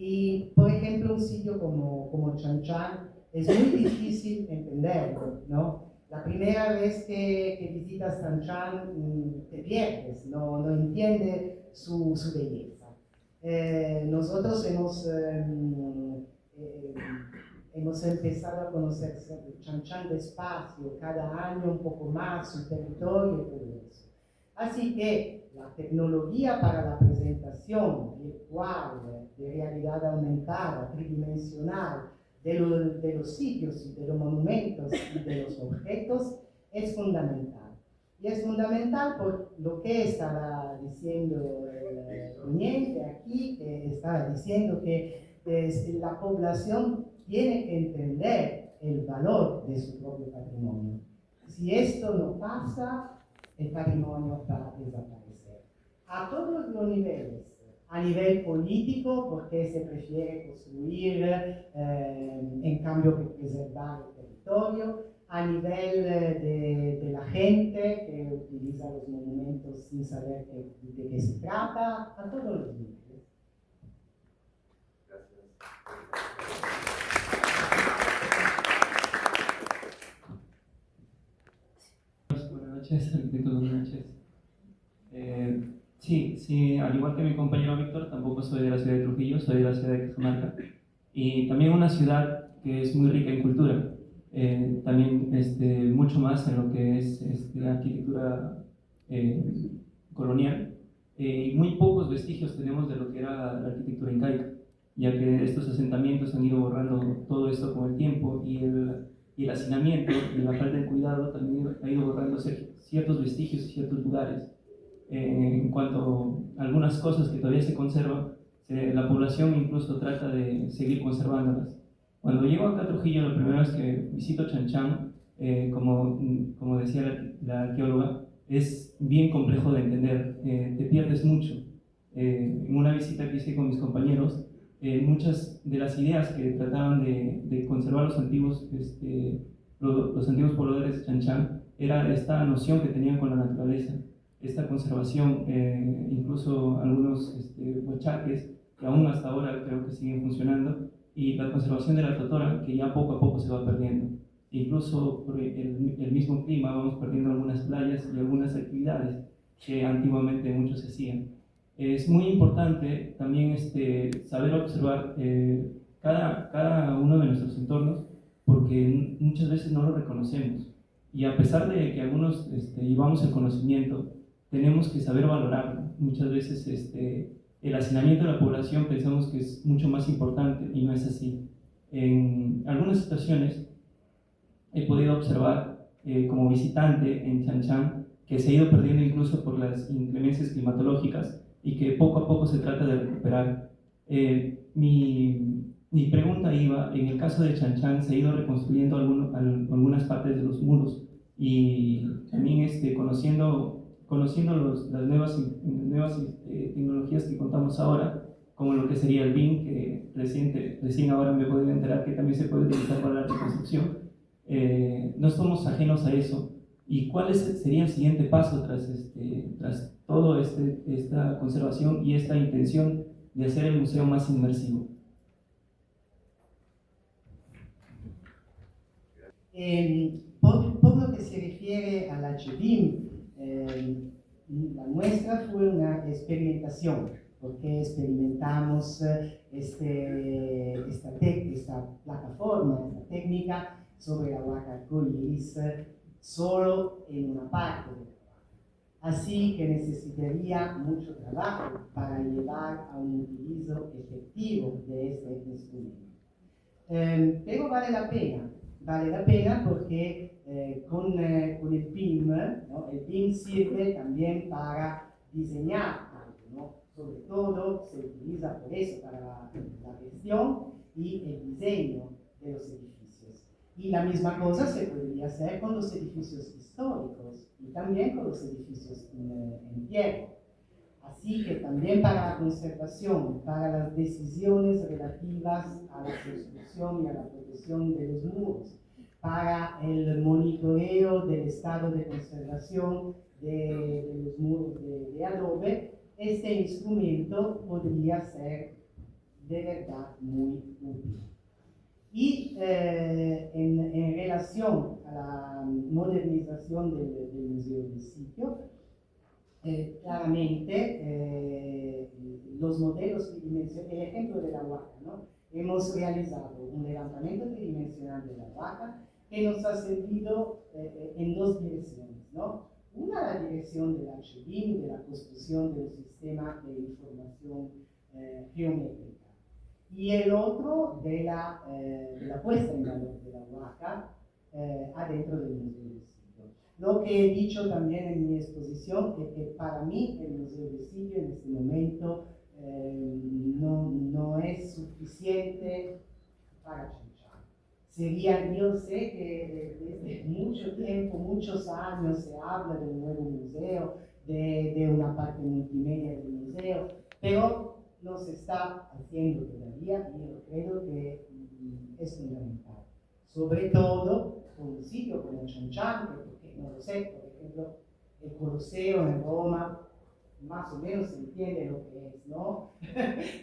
Y, por ejemplo, un sitio como Chan Chan es muy difícil entenderlo, ¿no? La primera vez que visitas Chan Chan te pierdes, no entiendes su belleza. Nosotros hemos empezado a conocer Chan Chan despacio, cada año un poco más, su territorio y todo eso. Así que la tecnología para la presentación virtual, de realidad aumentada, tridimensional, de los sitios y de los monumentos y de los objetos es fundamental. Y es fundamental por lo que estaba diciendo el ponente aquí, que estaba diciendo que la población tiene que entender el valor de su propio patrimonio. Si esto no pasa, el patrimonio va a desaparecer. A todos los niveles. A nivel político, porque se prefiere construir en cambio que preservar el territorio. A nivel de la gente que utiliza los monumentos sin saber de qué se trata. A todos los niveles. Buenas noches, arquitectos, buenas noches. Sí, al igual que mi compañero Víctor, tampoco soy de la ciudad de Trujillo, soy de la ciudad de Cajamarca. Y también una ciudad que es muy rica en cultura, también mucho más en lo que es arquitectura colonial. Y muy pocos vestigios tenemos de lo que era la arquitectura incaica, ya que estos asentamientos han ido borrando todo esto con el tiempo y el hacinamiento y la falta de cuidado también ha ido borrando ciertos vestigios y ciertos lugares. En cuanto a algunas cosas que todavía se conservan, la población incluso trata de seguir conservándolas. Cuando llego acá a Trujillo, la primera vez que visito Chan Chan, como decía la arqueóloga, es bien complejo de entender, te pierdes mucho. En una visita que hice con mis compañeros, muchas de las ideas que trataban de conservar los antiguos pobladores de Chan Chan era esta noción que tenían con la naturaleza, esta conservación, incluso algunos huachaques que aún hasta ahora creo que siguen funcionando, y la conservación de la totora que ya poco a poco se va perdiendo. Incluso por el mismo clima vamos perdiendo algunas playas y algunas actividades que antiguamente muchos hacían. Es muy importante también saber observar cada uno de nuestros entornos, porque muchas veces no lo reconocemos. Y a pesar de que algunos llevamos el conocimiento, tenemos que saber valorarlo. Muchas veces el hacinamiento de la población pensamos que es mucho más importante y no es así. En algunas situaciones he podido observar como visitante en Chan Chan que se ha ido perdiendo incluso por las inclemencias climatológicas y que poco a poco se trata de recuperar. Mi pregunta iba, en el caso de Chan Chan se ha ido reconstruyendo algunas partes de los muros y también conociendo las nuevas tecnologías que contamos ahora, como lo que sería el BIM, que recién ahora me he podido enterar que también se puede utilizar para la reconstrucción. No estamos ajenos a eso. ¿Y cuál sería el siguiente paso tras toda esta conservación y esta intención de hacer el museo más inmersivo? Por lo que se refiere al HBIM, la nuestra fue una experimentación, porque experimentamos esta plataforma, esta técnica sobre la huaca arcoíris solo en una parte del trabajo. Así que necesitaría mucho trabajo para llevar a un utilizo efectivo de este instrumento. Pero vale la pena porque con el BIM, ¿no? El BIM sirve también para diseñar algo, ¿no? Sobre todo se utiliza por eso para la gestión y el diseño de los edificios. Y la misma cosa se podría hacer con los edificios históricos y también con los edificios en tierra. Así que también para la conservación, para las decisiones relativas a la construcción y a la protección de los muros, para el monitoreo del estado de conservación de los muros de adobe, este instrumento podría ser de verdad muy útil. Y en relación a la modernización del Museo del Sitio, claramente los modelos tridimensionales, el ejemplo de la Huaca, ¿no? Hemos realizado un levantamiento tridimensional de la Huaca que nos ha servido en dos direcciones, ¿no? Una, la dirección del HBIM, de la construcción de un sistema de información geométrica, y el otro de la puesta en valor de la Huaca adentro del Museo del Sitio. Lo que he dicho también en mi exposición es que para mí el Museo del Sitio en este momento no es suficiente para Chinchán. Yo sé que desde mucho tiempo, muchos años se habla del nuevo museo, de una parte multimedia del museo, pero no se está haciendo todavía, y yo creo que es fundamental. Sobre todo con un sitio como Chinchán, porque no lo sé, por ejemplo, el Coloseo en Roma, más o menos se entiende lo que es, ¿no?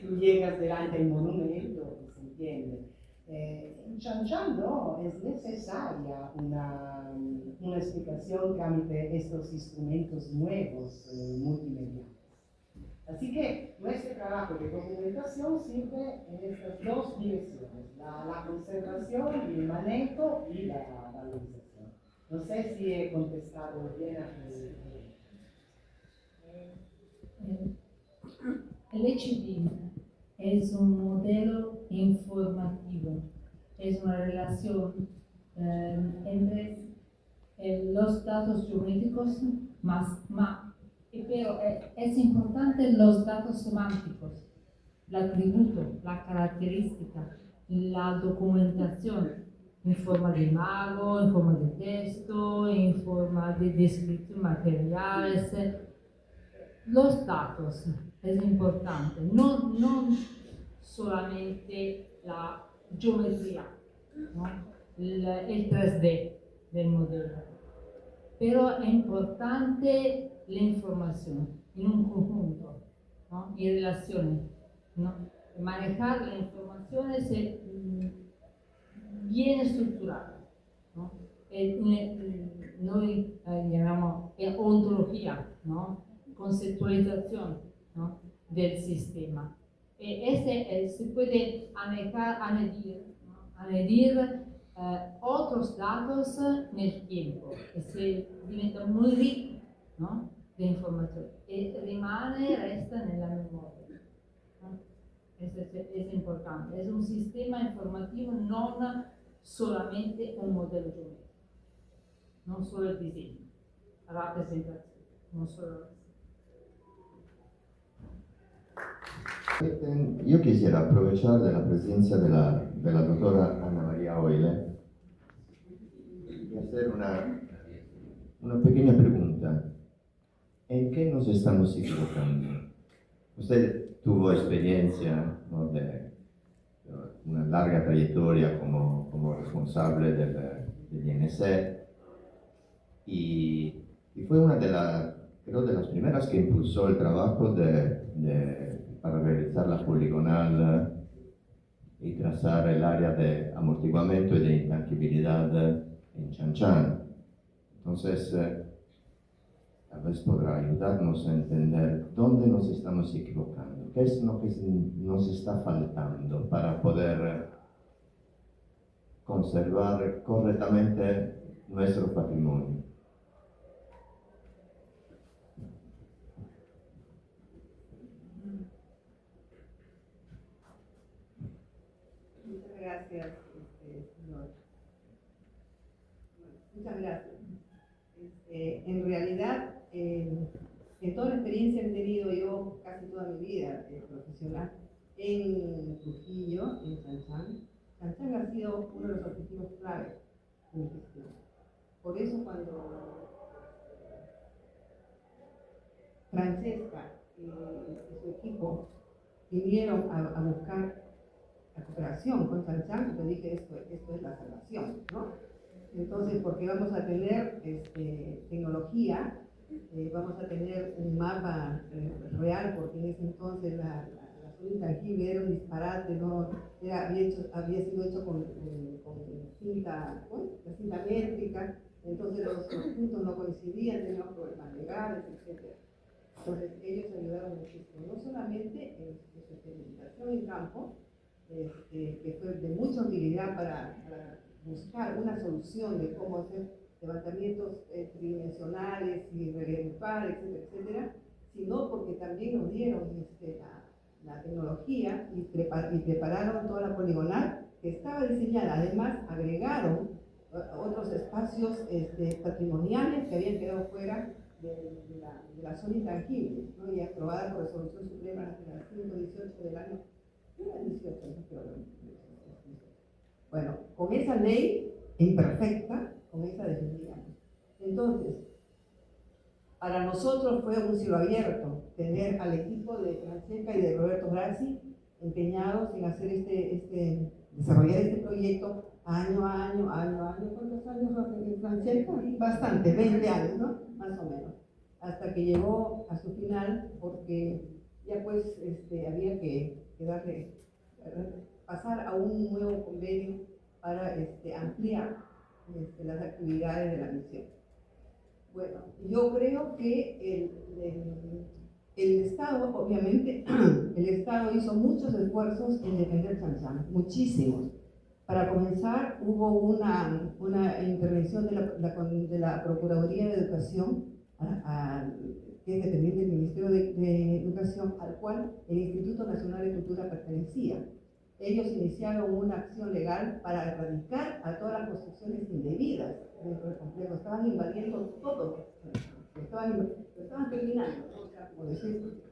Tú llegas delante del monumento y se entiende. En Chinchán no, es necesaria una explicación trámite estos instrumentos nuevos multimediales. Así que nuestro trabajo de documentación sirve en estas dos direcciones, la conservación y el manejo y la valorización. No sé si he contestado bien a tu pregunta. El HBIM es un modelo informativo, es una relación entre los datos geométricos, pero es importante los datos semánticos, el atributo, la característica, la documentación en forma de imago, en forma de texto, en forma de descripción materiales. Los datos es importante, no solamente la geometría, ¿no? El 3D del modelo, pero es importante la información en un conjunto, ¿no? Y relaciones, ¿no? Manejar la información es bien estructurada, ¿no? Noi llamamos ontología, ¿no? Conceptualización, ¿no? Del sistema. Se puede añadir otros datos en el tiempo, que se diventa muy rico, ¿no? De información y resta en la memoria, ¿no? Es importante, es un sistema informativo, no solamente un modelo geométrico, no solo el diseño, la presentación, no solo. Io quisiera aprovechar de la presencia de la doctora Ana María Oile y hacer una pequeña pregunta. ¿En qué nos estamos equivocando? Usted tuvo experiencia, ¿no?, de una larga trayectoria como responsable del INC y fue una creo de las primeras que impulsó el trabajo para realizar la poligonal y trazar el área de amortiguamiento y de intangibilidad en Chinchán. Entonces, tal vez podrá ayudarnos a entender dónde nos estamos equivocando, qué es lo que nos está faltando para poder conservar correctamente nuestro patrimonio. Muchas gracias, señor. Muchas gracias. En realidad, en toda la experiencia que he tenido yo casi toda mi vida profesional en Trujillo, en Chinchán ha sido uno de los objetivos clave de mi gestión. Por eso cuando Francesca y su equipo vinieron a buscar la cooperación con Chinchán, yo dije esto es la salvación, ¿no? Entonces, porque vamos a tener tecnología, vamos a tener un mapa real, porque en ese entonces las intangible era un disparate, no, había sido hecho con cinta, ¿no? La cinta métrica, entonces los puntos no coincidían, tenían problemas legales, etc. Entonces ellos ayudaron muchísimo, no solamente en su experimentación en campo, que fue de mucha utilidad para buscar una solución de cómo hacer levantamientos tridimensionales y reliefar, etcétera, etcétera, sino porque también nos dieron la tecnología y prepararon toda la poligonal que estaba diseñada. Además, agregaron otros espacios patrimoniales que habían quedado fuera de la zona intangible, ¿no? Y aprobada por Resolución Suprema Nacional 518 del año 18, bueno, con esa ley imperfecta, con esa defendíamos. Entonces, para nosotros fue un cielo abierto tener al equipo de Francesca y de Roberto Grassi empeñados en hacer desarrollar este proyecto año a año. ¿Cuántos años, Francesca? Bastante, 20 años, ¿no? Más o menos. Hasta que llegó a su final, porque ya pues había que pasar a un nuevo convenio para ampliar las actividades de la misión. Bueno, yo creo que el Estado, obviamente, el Estado hizo muchos esfuerzos en defender Chan, muchísimos. Para comenzar, hubo una intervención de la Procuraduría de Educación, que es dependiente del Ministerio de Educación, al cual el Instituto Nacional de Cultura pertenecía. Ellos iniciaron una acción legal para erradicar a todas las construcciones indebidas dentro del complejo. Estaban invadiendo todo, estaban terminando, ¿no? O sea, como decir,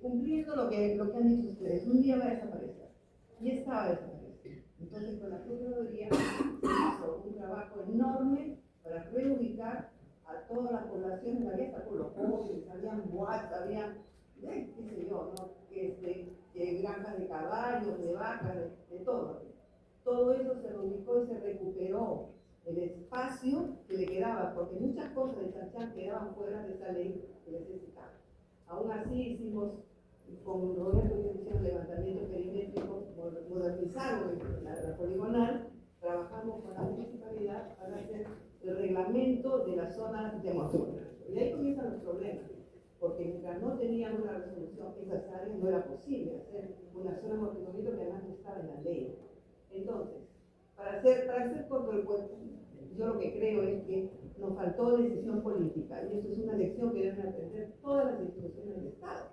cumpliendo lo que han dicho ustedes. Un día va a desaparecer. Y estaba desapareciendo. Entonces, con la Procuraduría se hizo un trabajo enorme para reubicar a todas las poblaciones, había hasta por los jóvenes, habían boats, había, qué sé yo, ¿no? Granjas de caballos, de vacas, de todo. Todo eso se reubicó y se recuperó el espacio que le quedaba, porque muchas cosas de Chan quedaban fuera de esa ley que necesitaba. Aún así hicimos, con Roberto, que hicieron levantamiento perimétrico, modernizaron la poligonal, trabajamos con la municipalidad para hacer el reglamento de la zona de amortiguamiento. Y ahí comienzan los problemas, porque mientras no teníamos una resolución en esas áreas, no era posible hacer una zona de amortiguamiento que además no estaba en la ley. Entonces, para hacer corto el cuento, yo lo que creo es que nos faltó decisión política, y eso es una lección que deben aprender todas las instituciones del Estado,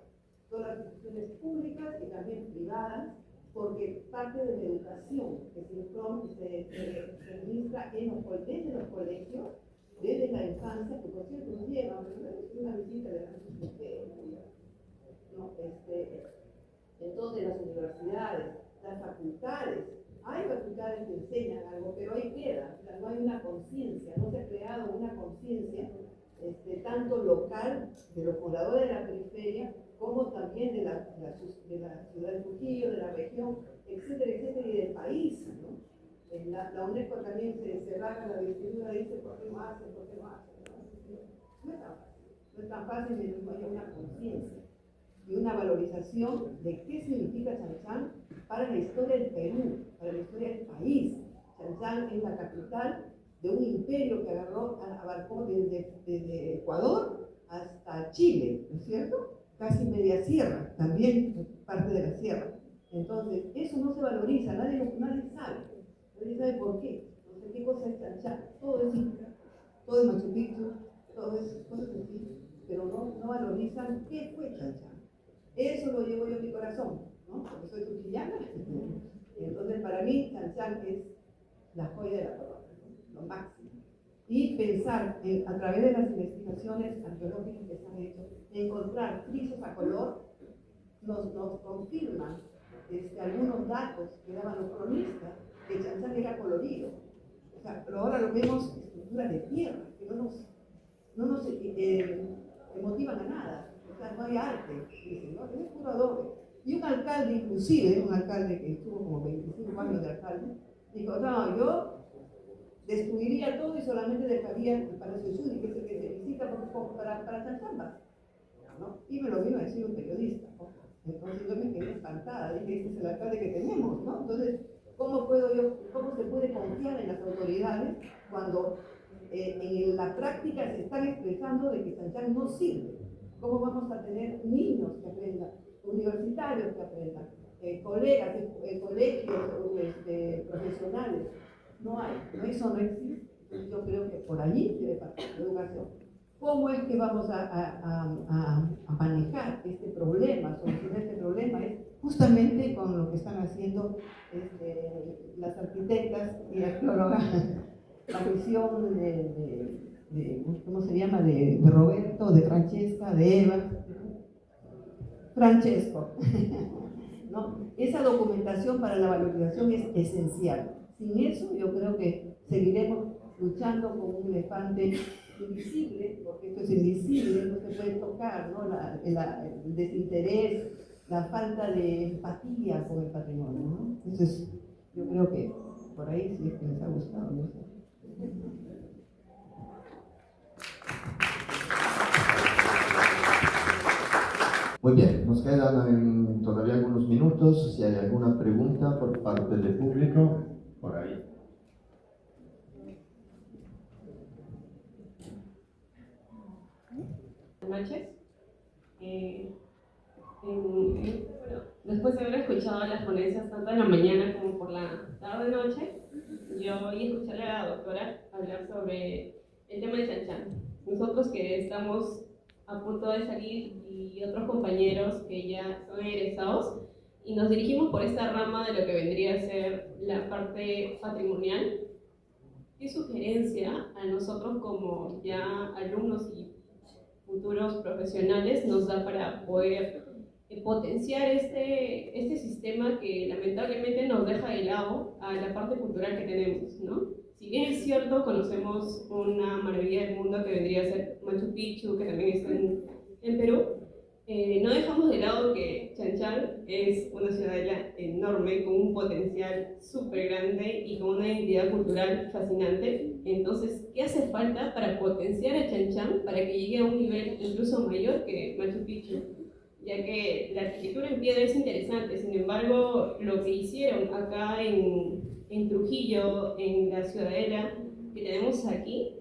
todas las instituciones públicas y también privadas, porque parte de la educación que se administra desde los colegios, desde la infancia, que por cierto nos llevan, una visita de entonces las universidades, las facultades, hay facultades que enseñan algo, pero ahí queda, o sea, no hay una conciencia, no se ha creado una conciencia tanto local de los pobladores de la periferia, como también de la ciudad de Trujillo, de la región, etcétera, etcétera, y del país, ¿no? La UNESCO también se raja la vestidura y dice, ¿por qué no hacen? ¿Por qué no hacen? No es tan fácil que no haya una conciencia y una valorización de qué significa Chan para la historia del Perú, para la historia del país. Chan es la capital de un imperio que abarcó desde Ecuador hasta Chile, ¿no es cierto? Casi media sierra, también parte de la sierra. Entonces, eso no se valoriza, nadie sabe. Nadie sabe por qué. No sé qué cosa es Chan. Todo es Inca, todo es Machu Picchu, todo es cosas así, pero no valorizan qué fue Chan. Eso lo llevo yo en mi corazón, ¿no? Porque soy trujillana. Entonces, para mí, Chan es la joya de la corona, ¿no? Lo máximo. Y pensar a través de las investigaciones arqueológicas que se han hecho, encontrar frisos a color, nos confirman algunos datos que daban los cronistas, que Chan era colorido. O sea, pero ahora lo vemos estructuras de tierra, que no nos motivan a nada. O sea, no hay arte, dicen, ¿no? Es puro adobe. Y un alcalde, inclusive, un alcalde que estuvo como 25 años de alcalde, dijo, no, yo destruiría todo y solamente dejaría el Palacio de Yuri, que es el que se visita para Chan, ¿no? Y me lo vino a decir un periodista, ¿no? Entonces yo me quedé para encantada, dije, este es el alcalde que tenemos, ¿no? Entonces, cómo se puede confiar en las autoridades cuando en la práctica se están expresando de que Chan no sirve? ¿Cómo vamos a tener niños que aprendan, universitarios que aprendan, colegas, colegios profesionales? No hay, eso no existe. Entonces yo creo que por allí debe partir la educación. ¿Cómo es que vamos a manejar este problema, solucionar este problema? Es justamente con lo que están haciendo las arquitectas y arqueólogas, la visión ¿cómo se llama? De Roberto, de Francesca, de Eva, Francesco. ¿No? Esa documentación para la valorización es esencial. Sin eso yo creo que seguiremos luchando con un elefante invisible, porque esto es invisible, no se puede tocar, ¿no? El desinterés, la falta de empatía con el patrimonio, ¿no? Entonces, yo creo que por ahí sí es que les ha gustado, no sé. Muy bien, nos quedan todavía algunos minutos. Si hay alguna pregunta por parte del público, por ahí. Buenas noches. Bueno, después de haber escuchado las ponencias tanto en la mañana como por la tarde-noche, yo hoy escuché a la doctora hablar sobre el tema de Chan Chan. Nosotros que estamos a punto de salir y otros compañeros que ya son egresados, y nos dirigimos por esta rama de lo que vendría a ser la parte patrimonial, ¿qué sugerencia a nosotros como ya alumnos y futuros profesionales nos da para poder potenciar este sistema que lamentablemente nos deja de lado a la parte cultural que tenemos, ¿no? Si bien es cierto, conocemos una maravilla del mundo que vendría a ser Machu Picchu, que también está en Perú, no dejamos de lado que Chan Chan es una ciudadela enorme, con un potencial súper grande y con una identidad cultural fascinante. Entonces, ¿qué hace falta para potenciar a Chan Chan para que llegue a un nivel incluso mayor que Machu Picchu? Ya que la arquitectura en piedra es interesante, sin embargo, lo que hicieron acá en Trujillo, en la ciudadela que tenemos aquí,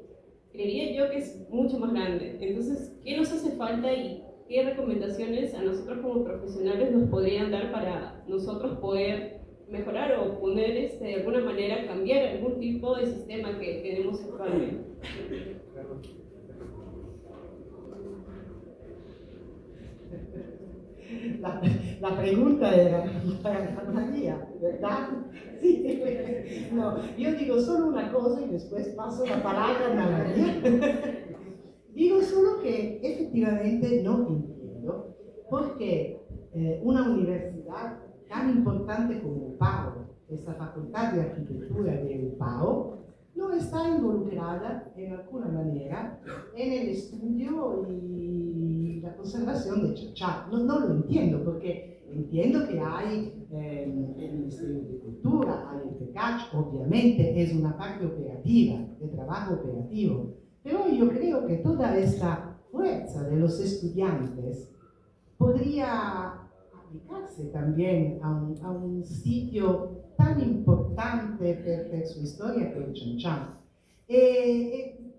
creería yo que es mucho más grande. Entonces, ¿qué nos hace falta y qué recomendaciones a nosotros como profesionales nos podrían dar para nosotros poder mejorar o poner de alguna manera cambiar algún tipo de sistema que tenemos actualmente? La pregunta era para María, ¿verdad? Sí. No, yo digo solo una cosa y después paso la palabra a María. Digo solo que efectivamente no entiendo por qué una universidad tan importante como UPAO, esa Facultad de Arquitectura de UPAO, no está involucrada en alguna manera en el estudio y la conservación de Chan Chan. No lo entiendo, porque entiendo que hay el Ministerio de Cultura, hay el PECACH, obviamente es una parte operativa, de trabajo operativo, pero yo creo que toda esta fuerza de los estudiantes podría aplicarse también a un sitio tan importante per su historia que es Chan Chan.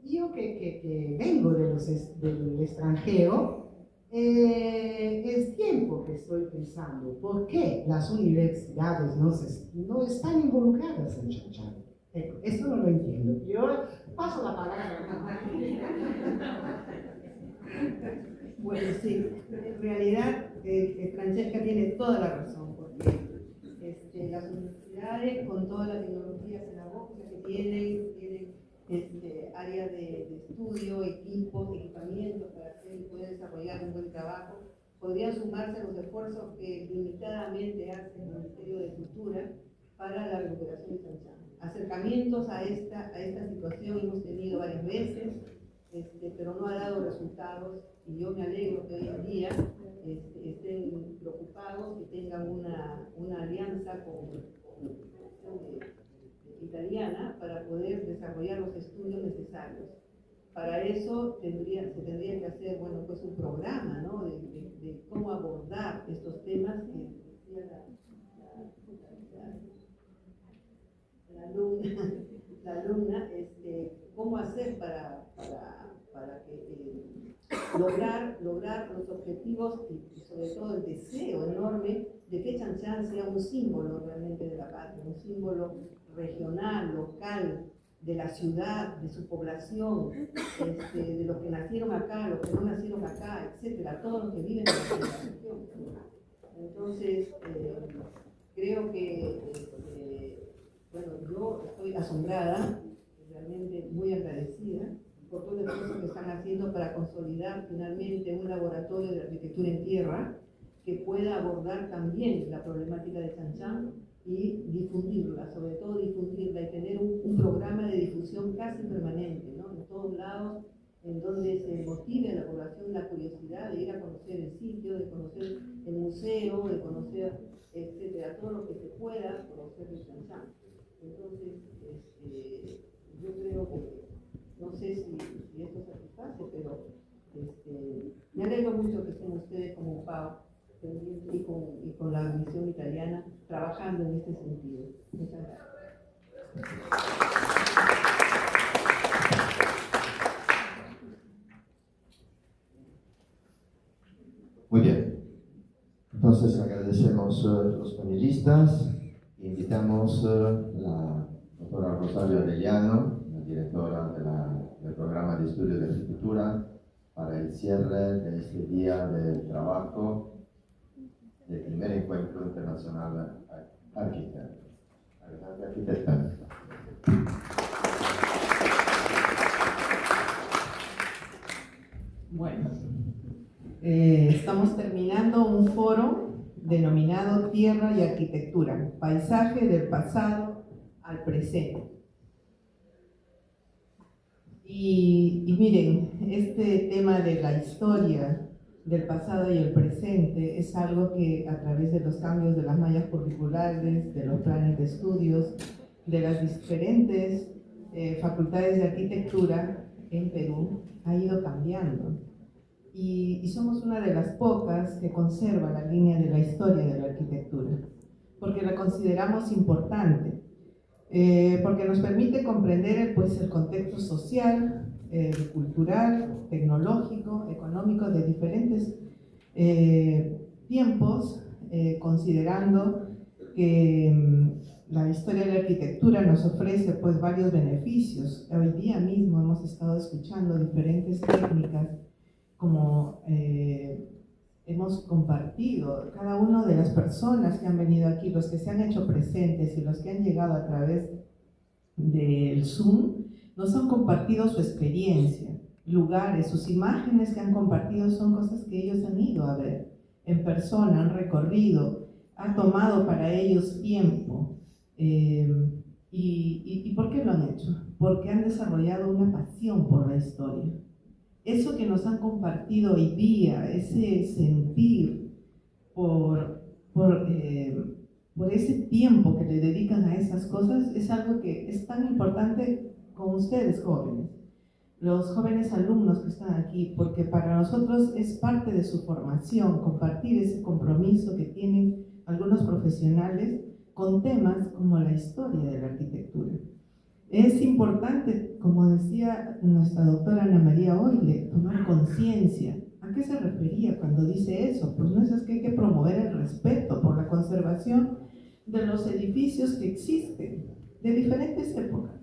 Yo que vengo del extranjero, es tiempo que estoy pensando por qué las universidades no están involucradas en Chan Chan. Esto no lo entiendo. Yo paso la palabra. Bueno, sí, en realidad Francesca tiene toda la razón, porque las universidades, con toda la tecnología pedagógica que tienen área de estudio, equipamientos para poder desarrollar un buen trabajo, podrían sumarse a los esfuerzos que limitadamente hace el Ministerio de Cultura para la recuperación de Chan Chan. Acercamientos a esta situación hemos tenido varias veces, pero no ha dado resultados, y yo me alegro que hoy en día estén preocupados y tengan una alianza con italiana para poder desarrollar los estudios necesarios. Para eso se tendría que hacer un programa, ¿no? de cómo abordar estos temas que decía objetivos y sobre todo el deseo enorme de que Chan Chan sea un símbolo realmente de la patria, un símbolo regional, local, de la ciudad, de su población, de los que nacieron acá, los que no nacieron acá, etcétera, todos los que viven en la región. Entonces, creo que, bueno, yo estoy asombrada, realmente muy agradecida por todo el esfuerzo que están haciendo para consolidar finalmente un laboratorio de arquitectura en tierra que pueda abordar también la problemática de Chan Chan y difundirla, sobre todo difundirla y tener un programa de difusión casi permanente, ¿no? En todos lados, en donde se motive a la población la curiosidad de ir a conocer el sitio, de conocer el museo, de conocer, etcétera, todo lo que se pueda conocer de Chan Chan. Entonces, yo creo que, no sé si esto satisface, pero me alegro mucho que estén ustedes como PAO y con la misión italiana trabajando en este sentido. Muchas gracias. Muy bien. Entonces agradecemos los panelistas. Invitamos a la doctora Rosario Arellano, la directora del programa de estudio de arquitectura, para el cierre de este día de trabajo del primer encuentro internacional arquitecto. Adelante, arquitecta. Bueno, estamos terminando un foro denominado Tierra y Arquitectura, paisaje del pasado al presente. Y miren, este tema de la historia del pasado y el presente es algo que a través de los cambios de las mallas curriculares, de los planes de estudios, de las diferentes facultades de arquitectura en Perú ha ido cambiando. Y somos una de las pocas que conserva la línea de la historia de la arquitectura, porque la consideramos importante, porque nos permite comprender pues, el contexto social, cultural, tecnológico, económico de diferentes tiempos, considerando que la historia de la arquitectura nos ofrece pues, varios beneficios. Hoy día mismo hemos estado escuchando diferentes técnicas como hemos compartido, cada una de las personas que han venido aquí, los que se han hecho presentes y los que han llegado a través del Zoom, nos han compartido su experiencia, lugares, sus imágenes que han compartido son cosas que ellos han ido a ver en persona, han recorrido, ha tomado para ellos tiempo. ¿Y por qué lo han hecho? Porque han desarrollado una pasión por la historia. Eso que nos han compartido hoy día, ese sentir por ese tiempo que le dedican a esas cosas, es algo que es tan importante con ustedes jóvenes, los jóvenes alumnos que están aquí, porque para nosotros es parte de su formación, compartir ese compromiso que tienen algunos profesionales con temas como la historia de la arquitectura. Es importante, como decía nuestra doctora Ana María Oile, tomar conciencia. ¿A qué se refería cuando dice eso? Pues no es que hay que promover el respeto por la conservación de los edificios que existen, de diferentes épocas.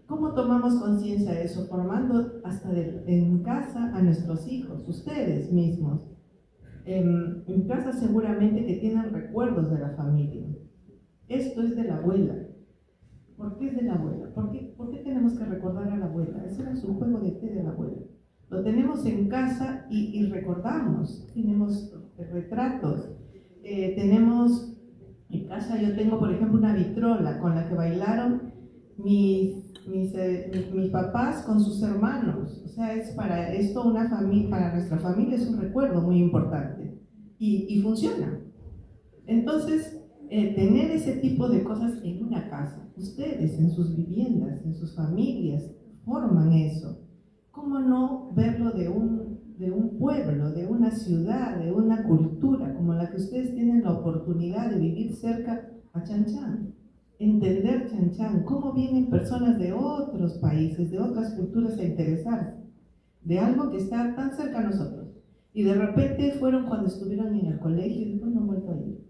¿Cómo tomamos conciencia de eso? Formando hasta en casa a nuestros hijos, ustedes mismos. En casa seguramente que tienen recuerdos de la familia. Esto es de la abuela. ¿Por qué es de la abuela? ¿Por qué tenemos que recordar a la abuela? Ese era su juego de té de la abuela. Lo tenemos en casa y recordamos. Tenemos retratos. Tenemos, en casa yo tengo, por ejemplo, una vitrola con la que bailaron mis papás con sus hermanos. O sea, es para esto una familia, para nuestra familia es un recuerdo muy importante. Y funciona. Entonces, tener ese tipo de cosas en una casa, ustedes en sus viviendas, en sus familias, forman eso. ¿Cómo no verlo de un pueblo, de una ciudad, de una cultura como la que ustedes tienen la oportunidad de vivir cerca a Chan Chan? Entender Chan Chan, cómo vienen personas de otros países, de otras culturas a interesarse de algo que está tan cerca a nosotros. Y de repente fueron cuando estuvieron en el colegio y después no han vuelto a ir.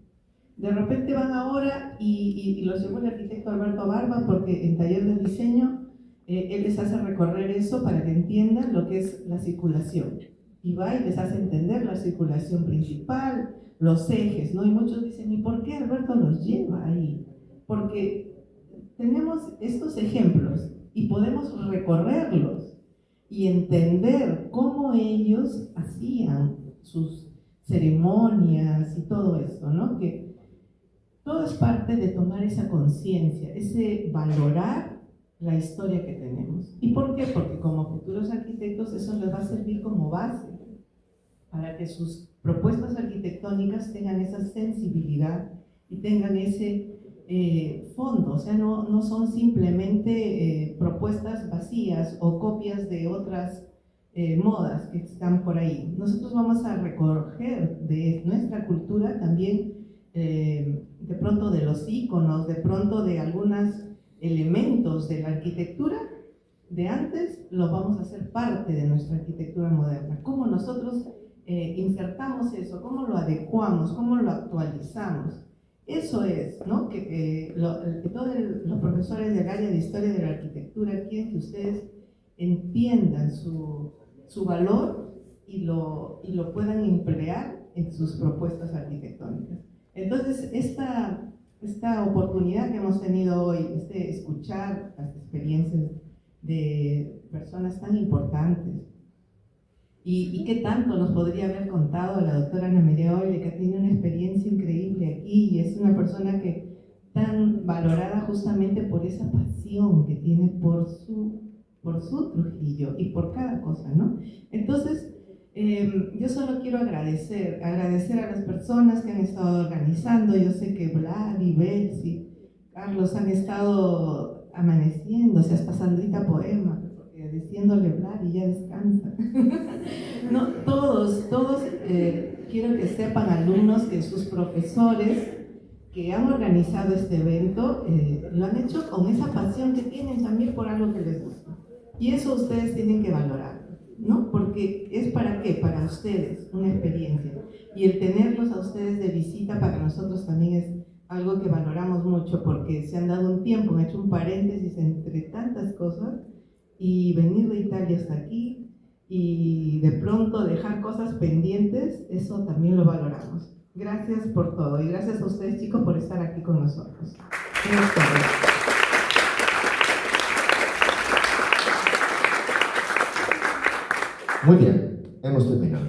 De repente van ahora y los llevó el arquitecto Alberto Barba porque en taller de diseño él les hace recorrer eso para que entiendan lo que es la circulación. Y va y les hace entender la circulación principal, los ejes, ¿no? Y muchos dicen, ¿y por qué Alberto los lleva ahí? Porque tenemos estos ejemplos y podemos recorrerlos y entender cómo ellos hacían sus ceremonias y todo esto, ¿no? Que todo es parte de tomar esa conciencia, ese valorar la historia que tenemos. ¿Y por qué? Porque como futuros arquitectos eso les va a servir como base para que sus propuestas arquitectónicas tengan esa sensibilidad y tengan ese fondo, o sea, no son simplemente propuestas vacías o copias de otras modas que están por ahí. Nosotros vamos a recoger de nuestra cultura también de pronto de los íconos, de pronto de algunos elementos de la arquitectura de antes, lo vamos a hacer parte de nuestra arquitectura moderna. ¿Cómo nosotros insertamos eso? ¿Cómo lo adecuamos? ¿Cómo lo actualizamos? Eso es, ¿no? Que todos los profesores del área de Historia de la Arquitectura quieren que ustedes entiendan su valor y lo puedan emplear en sus propuestas arquitectónicas. Entonces, esta oportunidad que hemos tenido hoy, escuchar las experiencias de personas tan importantes, y qué tanto nos podría haber contado la doctora Ana Medea Olle, que tiene una experiencia increíble aquí y es una persona que tan valorada justamente por esa pasión que tiene por su Trujillo y por cada cosa, ¿no? Entonces, yo solo quiero agradecer a las personas que han estado organizando. Yo sé que Vlad y Betsy, Carlos han estado amaneciéndose, hasta Sandrita Poema, porque diciéndole Vlad y ya descansa. No, todos quiero que sepan, alumnos, que sus profesores que han organizado este evento lo han hecho con esa pasión que tienen también por algo que les gusta. Y eso ustedes tienen que valorar, ¿no? Porque es para qué, para ustedes, una experiencia. Y el tenerlos a ustedes de visita para nosotros también es algo que valoramos mucho, porque se han dado un tiempo, han hecho un paréntesis entre tantas cosas, y venir de Italia hasta aquí y de pronto dejar cosas pendientes, eso también lo valoramos. Gracias por todo y gracias a ustedes, chicos, por estar aquí con nosotros. Muy bien, hemos terminado.